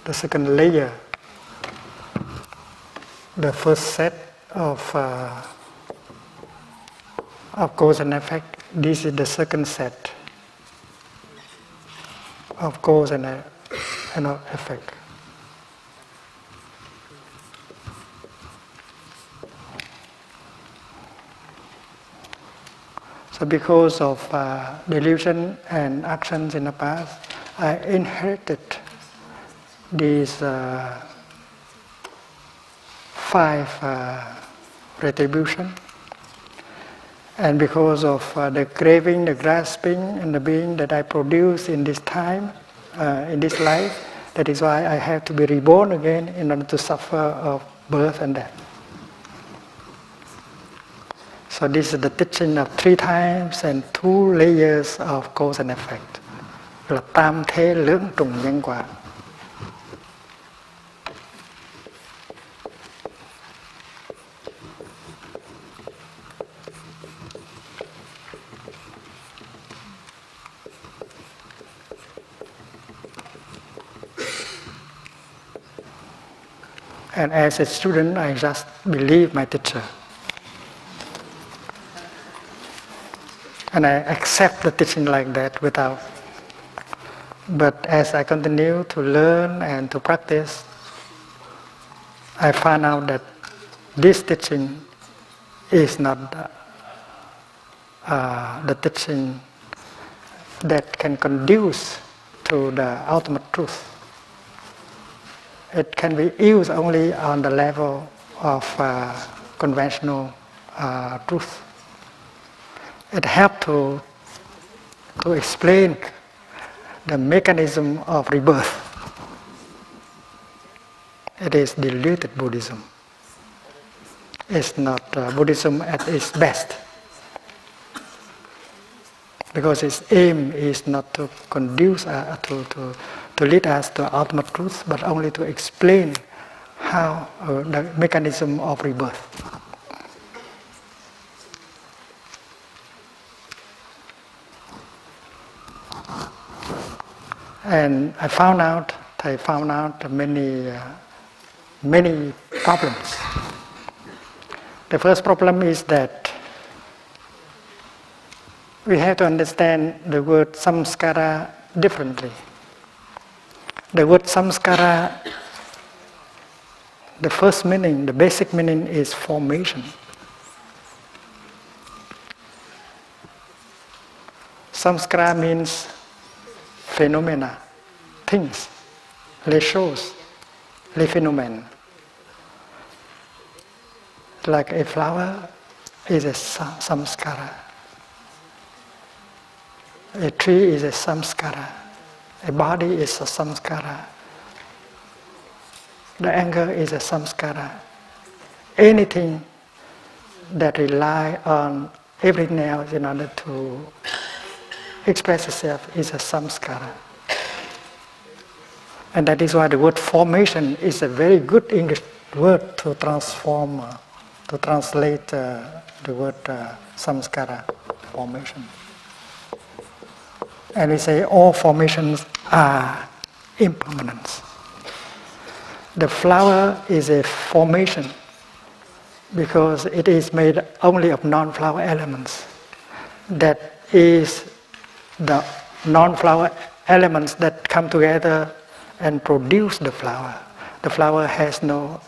the second layer. The first set of cause and effect. This is the second set of cause and effect. So because of delusion and actions in the past, I inherited these 5 retribution. And because of the craving, the grasping, and the being that I produce in this time, in this life, that is why I have to be reborn again in order to suffer of birth and death. So this is the teaching of 3 times and 2 layers of cause and effect. Là tam thế lưỡng trùng nhân quả. And as a student, I just believe my teacher. And I accept the teaching like that without. But as I continue to learn and to practice, I found out that this teaching is not the teaching that can conduce to the ultimate truth. It can be used only on the level of conventional truth. It helps to explain the mechanism of rebirth. It is diluted Buddhism. It's not Buddhism at its best. Because its aim is not to conduce, to lead us to ultimate truth, but only to explain how the mechanism of rebirth. And I found out many problems. The first problem is that we have to understand the word samskara differently. The word samskara, the first meaning, the basic meaning is formation. Samskara means phenomena, things, les choses, les phénomènes. Like a flower is a samskara. A tree is a samskara. A body is a samskara. The anger is a samskara. Anything that rely on everything else in order to express itself is a samskara. And that is why the word formation is a very good English word to transform, to translate the word samskara, formation. And we say all formations are impermanence. The flower is a formation because it is made only of non-flower elements. That is the non-flower elements that come together and produce the flower. The flower has no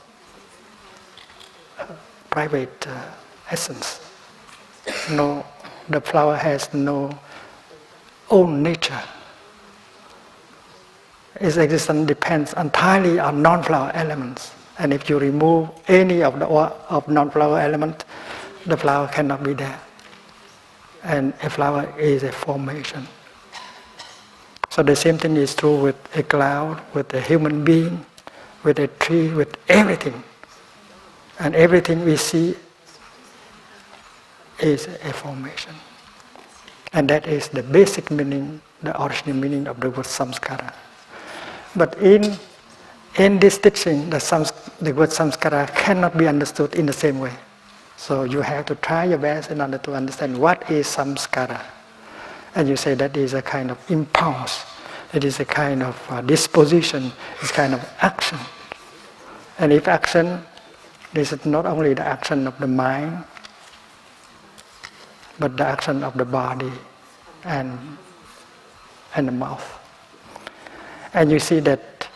private essence. No, the flower has no own nature. Its existence depends entirely on non-flower elements. And if you remove any of the non-flower element, the flower cannot be there. And a flower is a formation. So the same thing is true with a cloud, with a human being, with a tree, with everything. And everything we see is a formation. And that is the basic meaning, the original meaning of the word samskara. But in this teaching, the word samskara cannot be understood in the same way. So you have to try your best in order to understand what is samskara. And you say that is a kind of impulse, it is a kind of disposition, it's a kind of action. And if action, this is not only the action of the mind, but the action of the body and the mouth. And you see that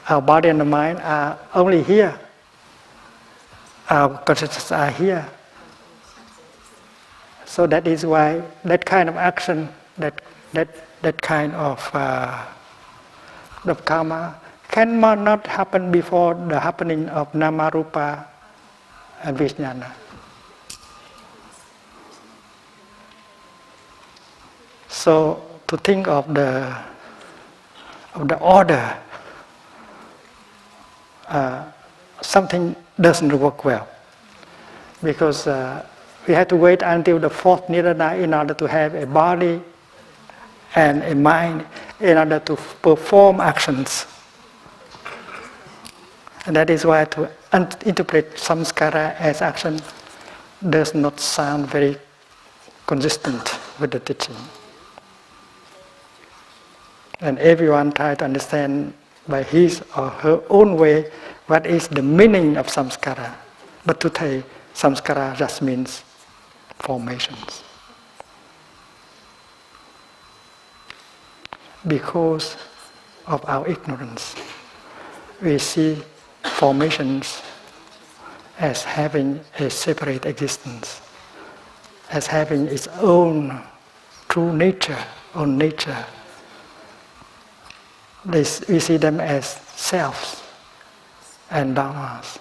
our body and the mind are only here. Our consciousness are here. So that is why that kind of action, that kind of karma cannot happen before the happening of nama, rupa, and vijnana. So to think of the order, something doesn't work well, because we have to wait until the fourth nidana in order to have a body and a mind in order to perform actions. And that is why to interpret samskara as action does not sound very consistent with the teaching. And everyone tries to understand by his or her own way what is the meaning of samskara. But to Thay, samskara just means formations. Because of our ignorance, we see formations as having a separate existence, as having its own true nature, own nature. We see them as selves and dharmas.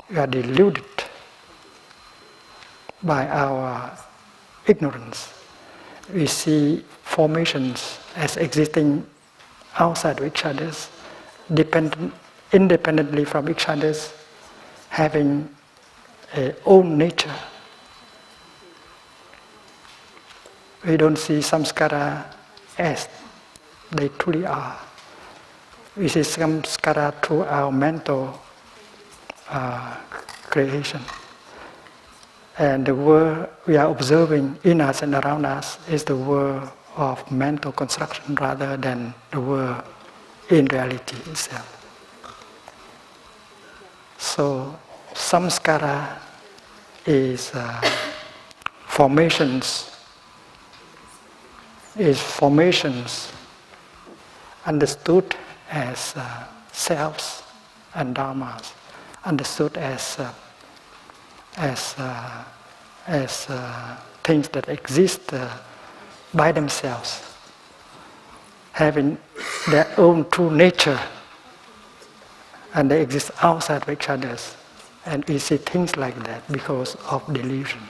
We are deluded by our ignorance. We see formations as existing outside of each other, independently from each other, having a own nature. We don't see samskara as they truly are. We see samskara through our mental creation. And the world we are observing in us and around us is the world of mental construction rather than the world in reality itself. So samskara is formations understood as selves and dharmas, understood as things that exist by themselves, having their own true nature, and they exist outside of each other. And we see things like that because of delusion.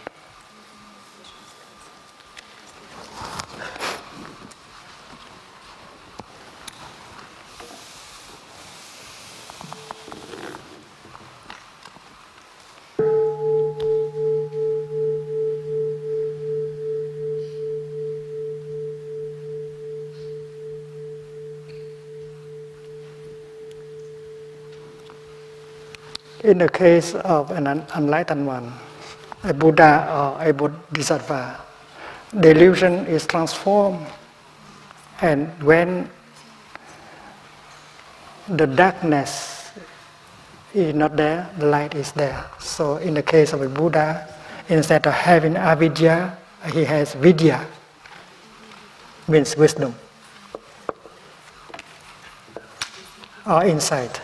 In the case of an enlightened one, a Buddha or a Bodhisattva, delusion is transformed, and when the darkness is not there, the light is there. So in the case of a Buddha, instead of having avidya, he has vidya, means wisdom or insight.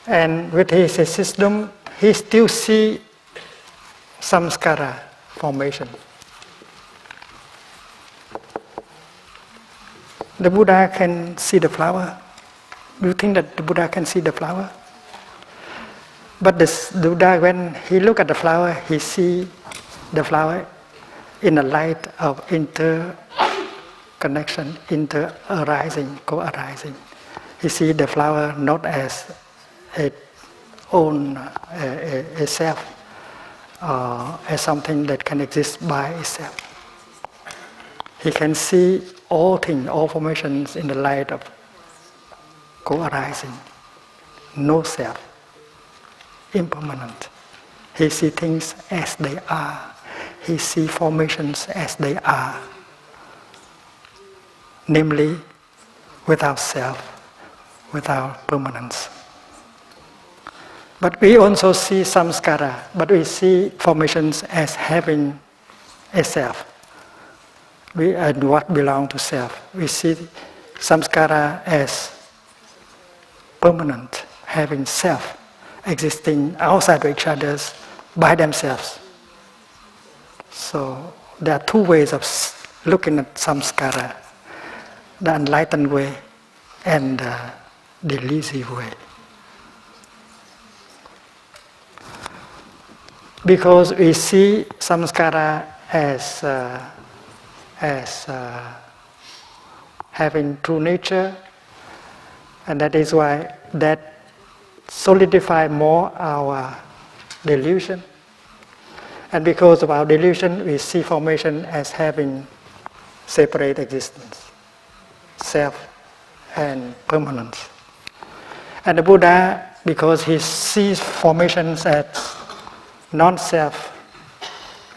And with his wisdom, he still see samskara formation. The Buddha can see the flower. Do you think that the Buddha can see the flower? But the Buddha, when he look at the flower, he see the flower in the light of interconnection, inter-arising, co-arising. He see the flower not as a self, as something that can exist by itself. He can see all things, all formations in the light of co-arising, no self, impermanent. He sees things as they are. He sees formations as they are, namely without self, without permanence. But we also see samskara, but we see formations as having a self. And what belongs to self. We see samskara as permanent, having self, existing outside of each other by themselves. So there are two ways of looking at samskara, the enlightened way and the delusive way. Because we see samskara as having true nature, and that is why that solidify more our delusion. And because of our delusion, we see formation as having separate existence, self and permanence. And the Buddha, because he sees formations as non-self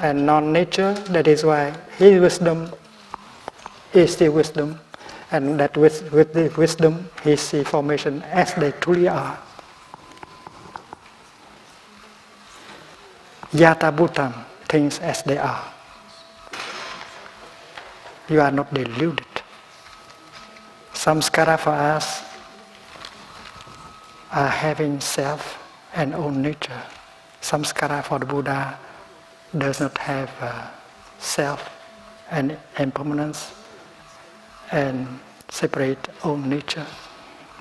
and non-nature, that is why his wisdom is still wisdom, and that with the wisdom he sees formation as they truly are. Yata bhutam, things as they are. You are not deluded. Samskara for us are having self and own nature. Samskara for the Buddha does not have self and impermanence and separate own nature.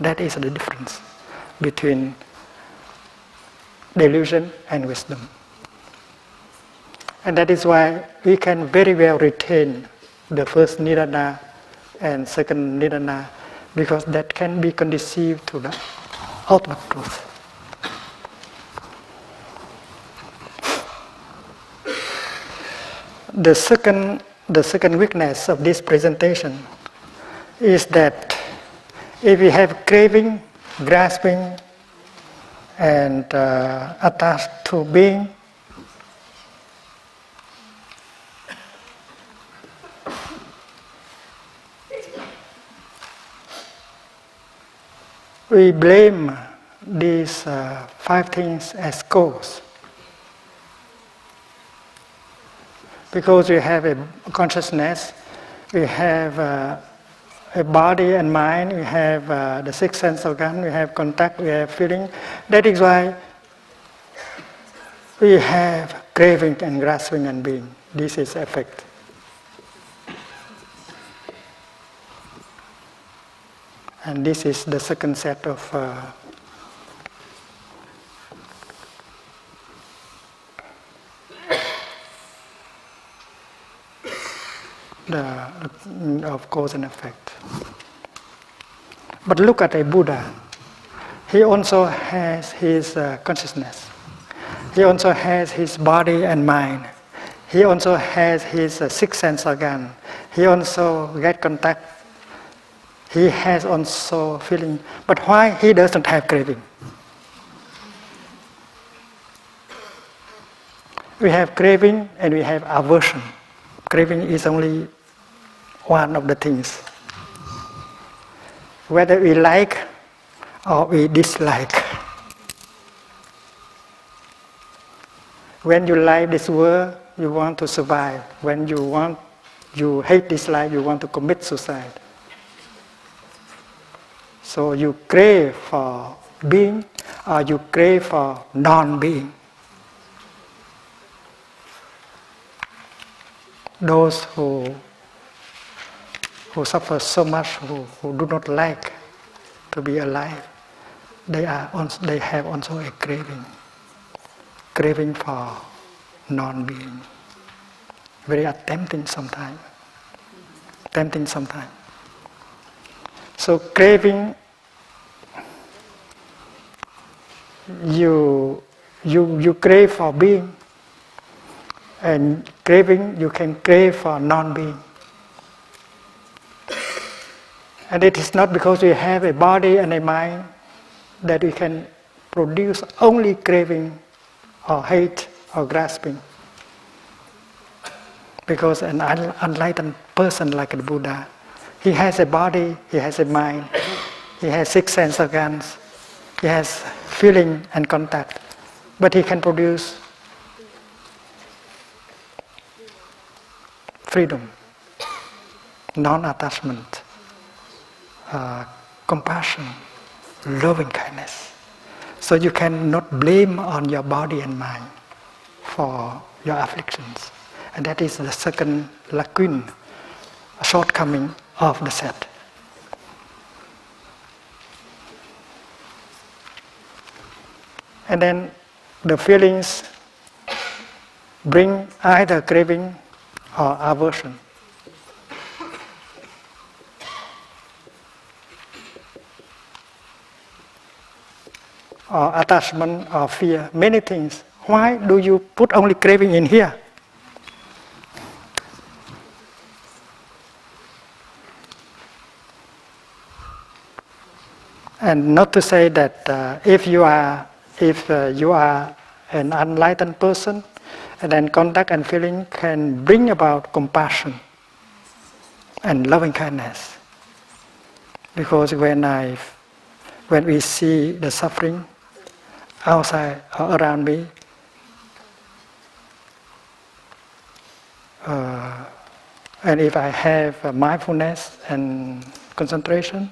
That is the difference between delusion and wisdom. And that is why we can very well retain the first nidana and second nidana, because that can be conducive to the ultimate truth. The second weakness of this presentation is that if we have craving, grasping, and attached to being, we blame these 5 things as cause. Because we have a consciousness, we have a body and mind, we have the six sense organ, we have contact, we have feeling. That is why we have craving and grasping and being. This is effect. And this is the second set of of cause and effect. But look at a Buddha. He also has his consciousness. He also has his body and mind. He also has his sixth sense organ. He also get contact. He has also feeling. But why he doesn't have craving? We have craving and we have aversion. Craving is only one of the things. Whether we like or we dislike. When you like this world, you want to survive. When you hate this life, you want to commit suicide. So you crave for being or you crave for non-being. Those who suffer so much, who do not like to be alive, they have also a craving for non-being. Very tempting sometimes. So craving, you crave for being, and craving, you can crave for non-being. And it is not because we have a body and a mind that we can produce only craving or hate or grasping. Because an enlightened person like the Buddha, he has a body, he has a mind, he has six sense organs, he has feeling and contact, but he can produce freedom, non-attachment, compassion, loving kindness. So you cannot blame on your body and mind for your afflictions. And that is the second lacune, shortcoming of the set. And then the feelings bring either craving or aversion. Or attachment or fear, many things. Why do you put only craving in here? And not to say that if you are an enlightened person, and then contact and feeling can bring about compassion and loving kindness. Because when we see the suffering outside or around me, and if I have mindfulness and concentration,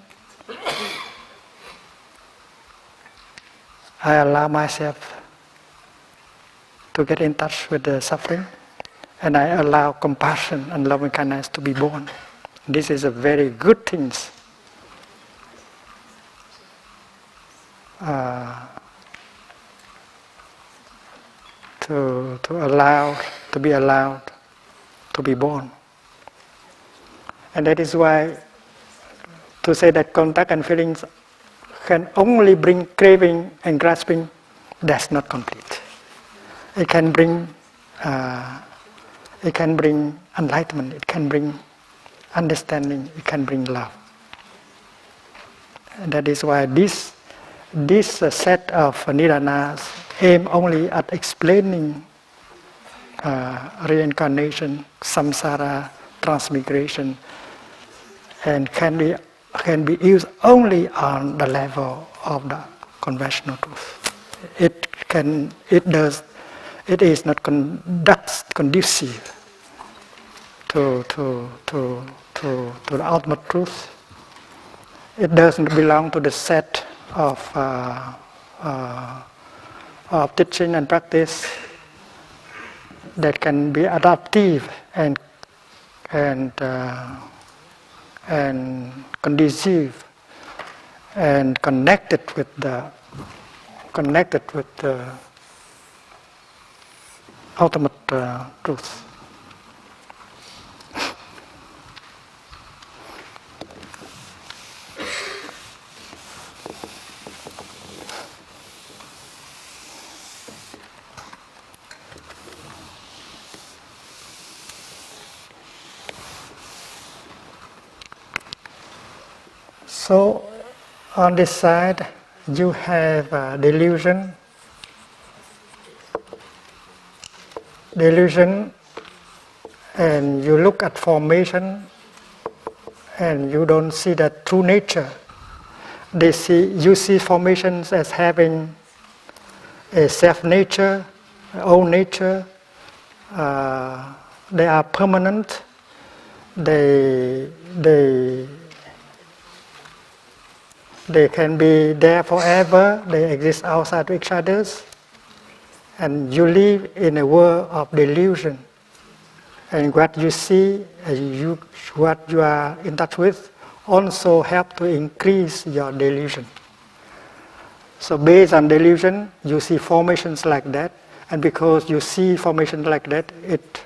I allow myself to get in touch with the suffering, and I allow compassion and loving kindness to be born. This is a very good thing. To be allowed to be born. And that is why to say that contact and feelings can only bring craving and grasping, that's not complete. It can bring enlightenment, it can bring understanding, it can bring love. And that is why this set of nidanas aim only at explaining reincarnation, samsara, transmigration, and can be used only on the level of the conventional truth. It is not conducive to the ultimate truth. It doesn't belong to the set of teaching and practice that can be adaptive and conducive and connected with the ultimate truth. So, on this side, you have delusion, and you look at formation, and you don't see that true nature. You see formations as having a self-nature, own nature. They are permanent. They can be there forever, they exist outside each other, and you live in a world of delusion. And what you see, what you are in touch with, also help to increase your delusion. So based on delusion, you see formations like that, and because you see formations like that, it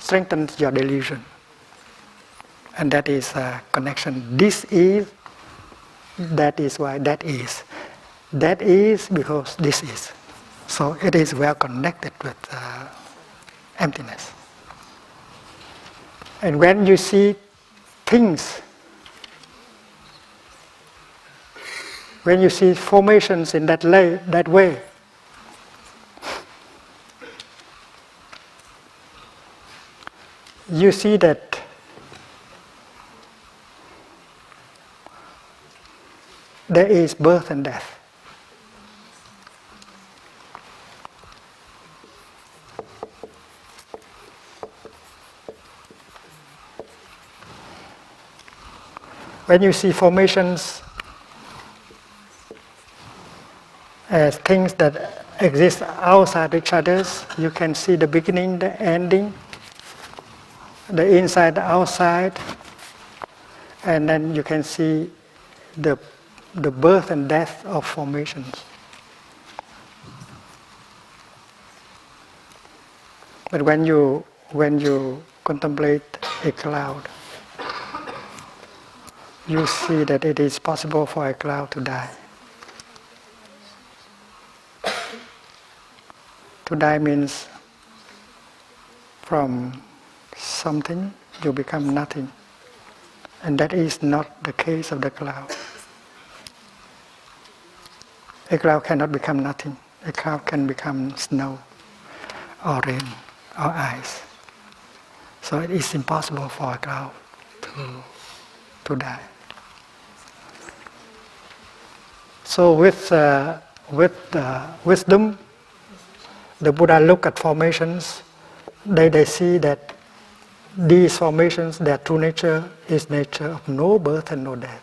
strengthens your delusion. And that is a connection. That is why that is. That is because this is. So it is well connected with emptiness. And when you see things, when you see formations in that way, you see that there is birth and death. When you see formations as things that exist outside each other, you can see the beginning, the ending, the inside, the outside, and then you can see the birth and death of formations. But when you contemplate a cloud, you see that it is possible for a cloud to die. To die means from something you become nothing. And that is not the case of the cloud. A cloud cannot become nothing. A cloud can become snow or rain or ice. So it is impossible for a cloud to die. So with wisdom, the Buddha look at formations. They see that these formations, their true nature is nature of no birth and no death.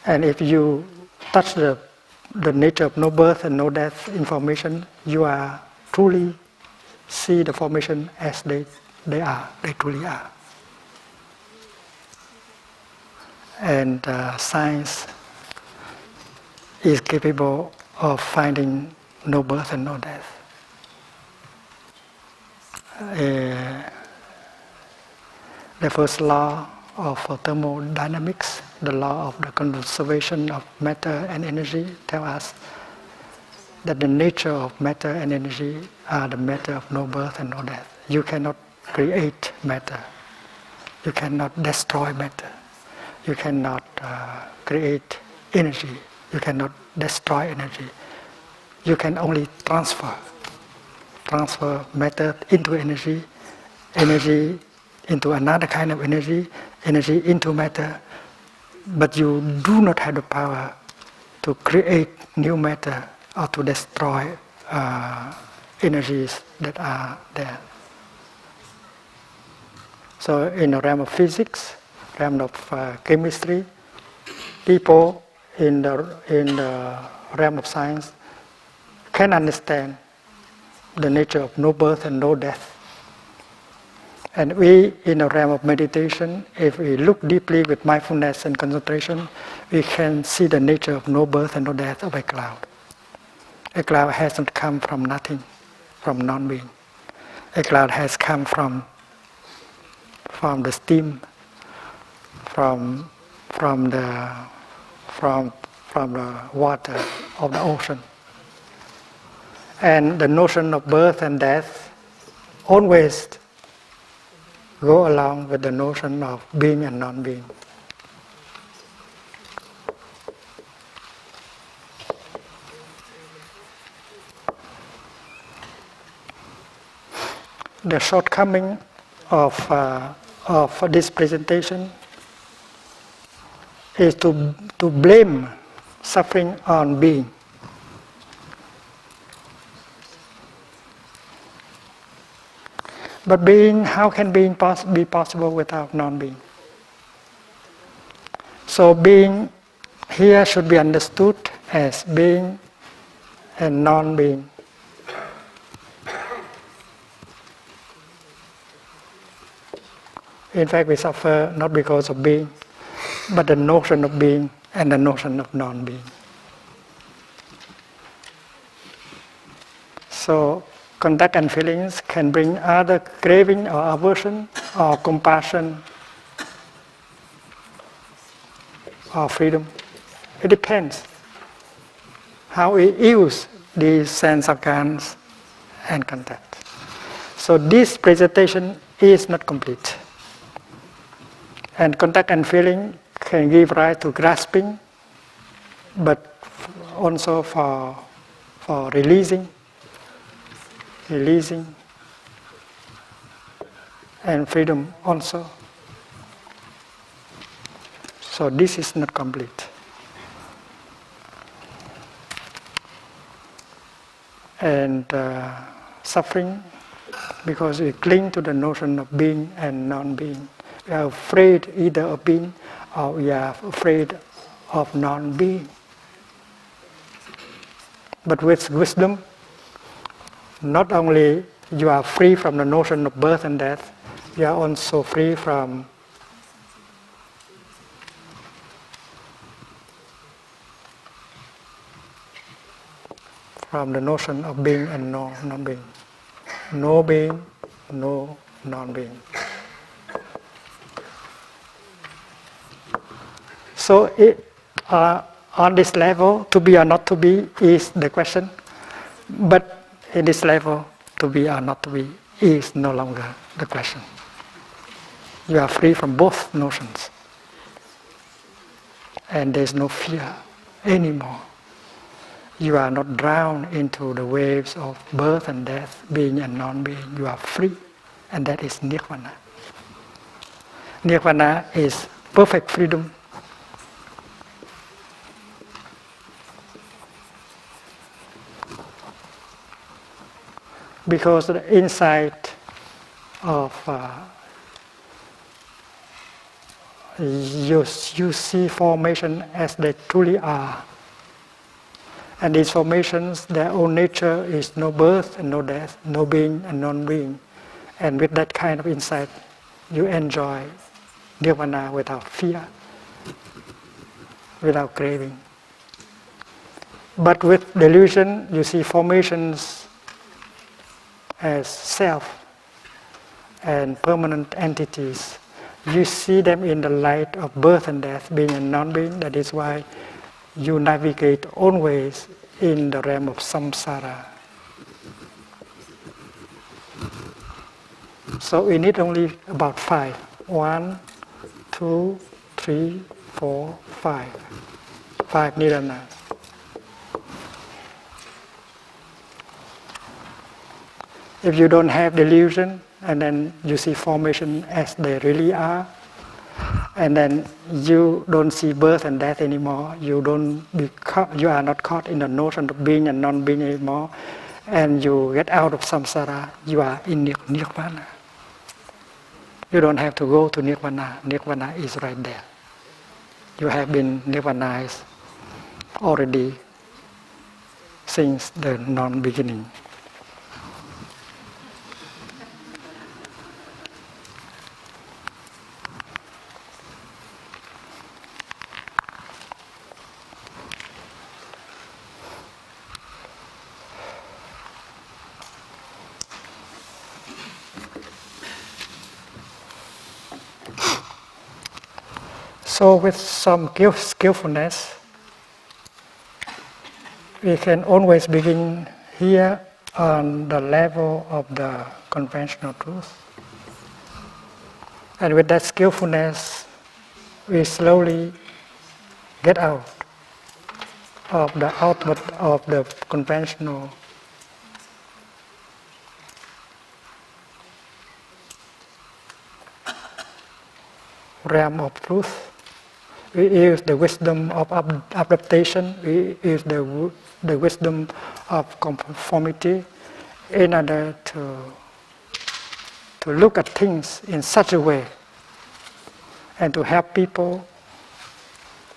And if you touch the nature of no birth and no death information, you are truly see the formation as they truly are. And science is capable of finding no birth and no death. The first law of thermodynamics, the law of the conservation of matter and energy, tell us that the nature of matter and energy are the matter of no birth and no death. You cannot create matter. You cannot destroy matter. You cannot create energy. You cannot destroy energy. You can only transfer matter into energy, energy into another kind of energy, energy into matter, but you do not have the power to create new matter or to destroy energies that are there. So in the realm of physics, realm of chemistry, people in the realm of science can understand the nature of no birth and no death. And we, in the realm of meditation, if we look deeply with mindfulness and concentration, we can see the nature of no birth and no death of a cloud. A cloud hasn't come from nothing, from non-being. A cloud has come from the steam, from the water of the ocean. And the notion of birth and death always go along with the notion of being and non-being. The shortcoming of this presentation is to blame suffering on being. But being, how can being be possible without non-being? So being here should be understood as being and non-being. In fact, we suffer not because of being, but the notion of being and the notion of non-being. So contact and feelings can bring either craving or aversion or compassion or freedom. It depends how we use these sense organs and contact. So this presentation is not complete. And contact and feeling can give rise to grasping, but also for releasing, and freedom also. So this is not complete. And suffering, because we cling to the notion of being and non-being. We are afraid either of being or we are afraid of non-being. But with wisdom, not only you are free from the notion of birth and death, you are also free from the notion of being and non-being. No being, no non-being. So on this level, to be or not to be is the question. But in this level, to be or not to be is no longer the question. You are free from both notions. And there is no fear anymore. You are not drowned into the waves of birth and death, being and non-being. You are free, and that is nirvana. Nirvana is perfect freedom. Because the insight of you see formation as they truly are. And these formations, their own nature is no birth and no death, no being and non-being. And with that kind of insight, you enjoy nirvana without fear, without craving. But with delusion, you see formations as self and permanent entities. You see them in the light of birth and death, being and non-being. That is why you navigate always in the realm of samsara. So we need only about 5. 1, 2, 3, 4, 5. 5 nidanas. If you don't have delusion, and then you see formation as they really are, And then you don't see birth and death anymore. You are not caught in the notion of being and non-being anymore. And you get out of samsara. You are in nirvana. You don't have to go to nirvana. Nirvana is right there. You have been nirvanized already since the non-beginning. So with some skillfulness, we can always begin here on the level of the conventional truth. And with that skillfulness, we slowly get out of the output of the conventional realm of truth. We use the wisdom of adaptation, we use the wisdom of conformity in order to look at things in such a way and to help people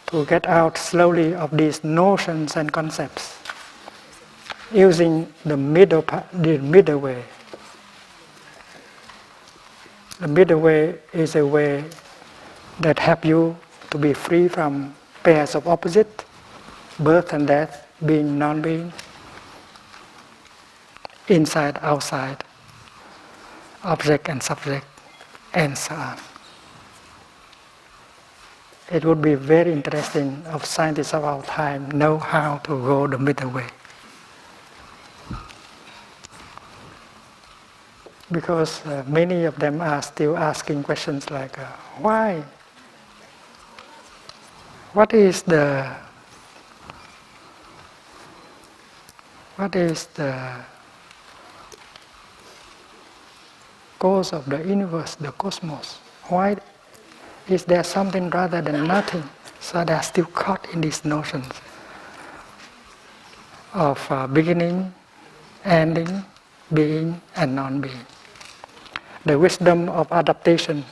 to get out slowly of these notions and concepts using the middle way. The middle way is a way that helps you to be free from pairs of opposite, birth and death, being, non-being, inside, outside, object and subject, and so on. It would be very interesting if scientists of our time know how to go the middle way. Because many of them are still asking questions like, why? What is the cause of the universe, the cosmos? Why is there something rather than nothing? So they are still caught in these notions of beginning, ending, being and non-being. The wisdom of adaptation,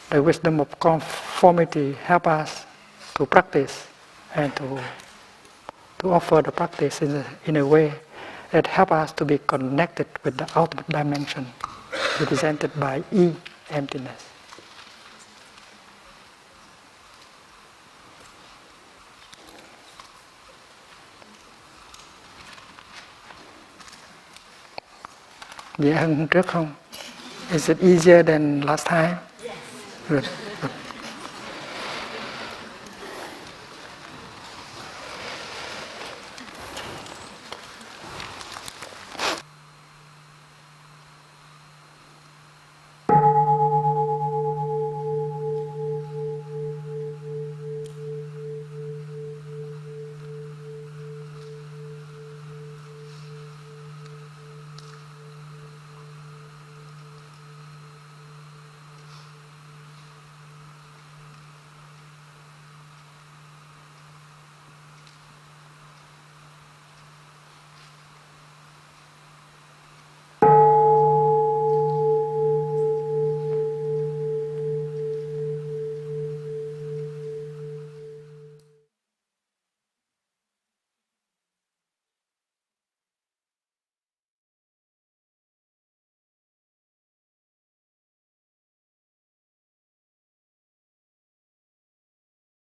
the wisdom of conformity help us to practice and to offer the practice in a way that help us to be connected with the ultimate dimension represented by E, emptiness. Dễ hơn trước không? Is it easier than last time? Good.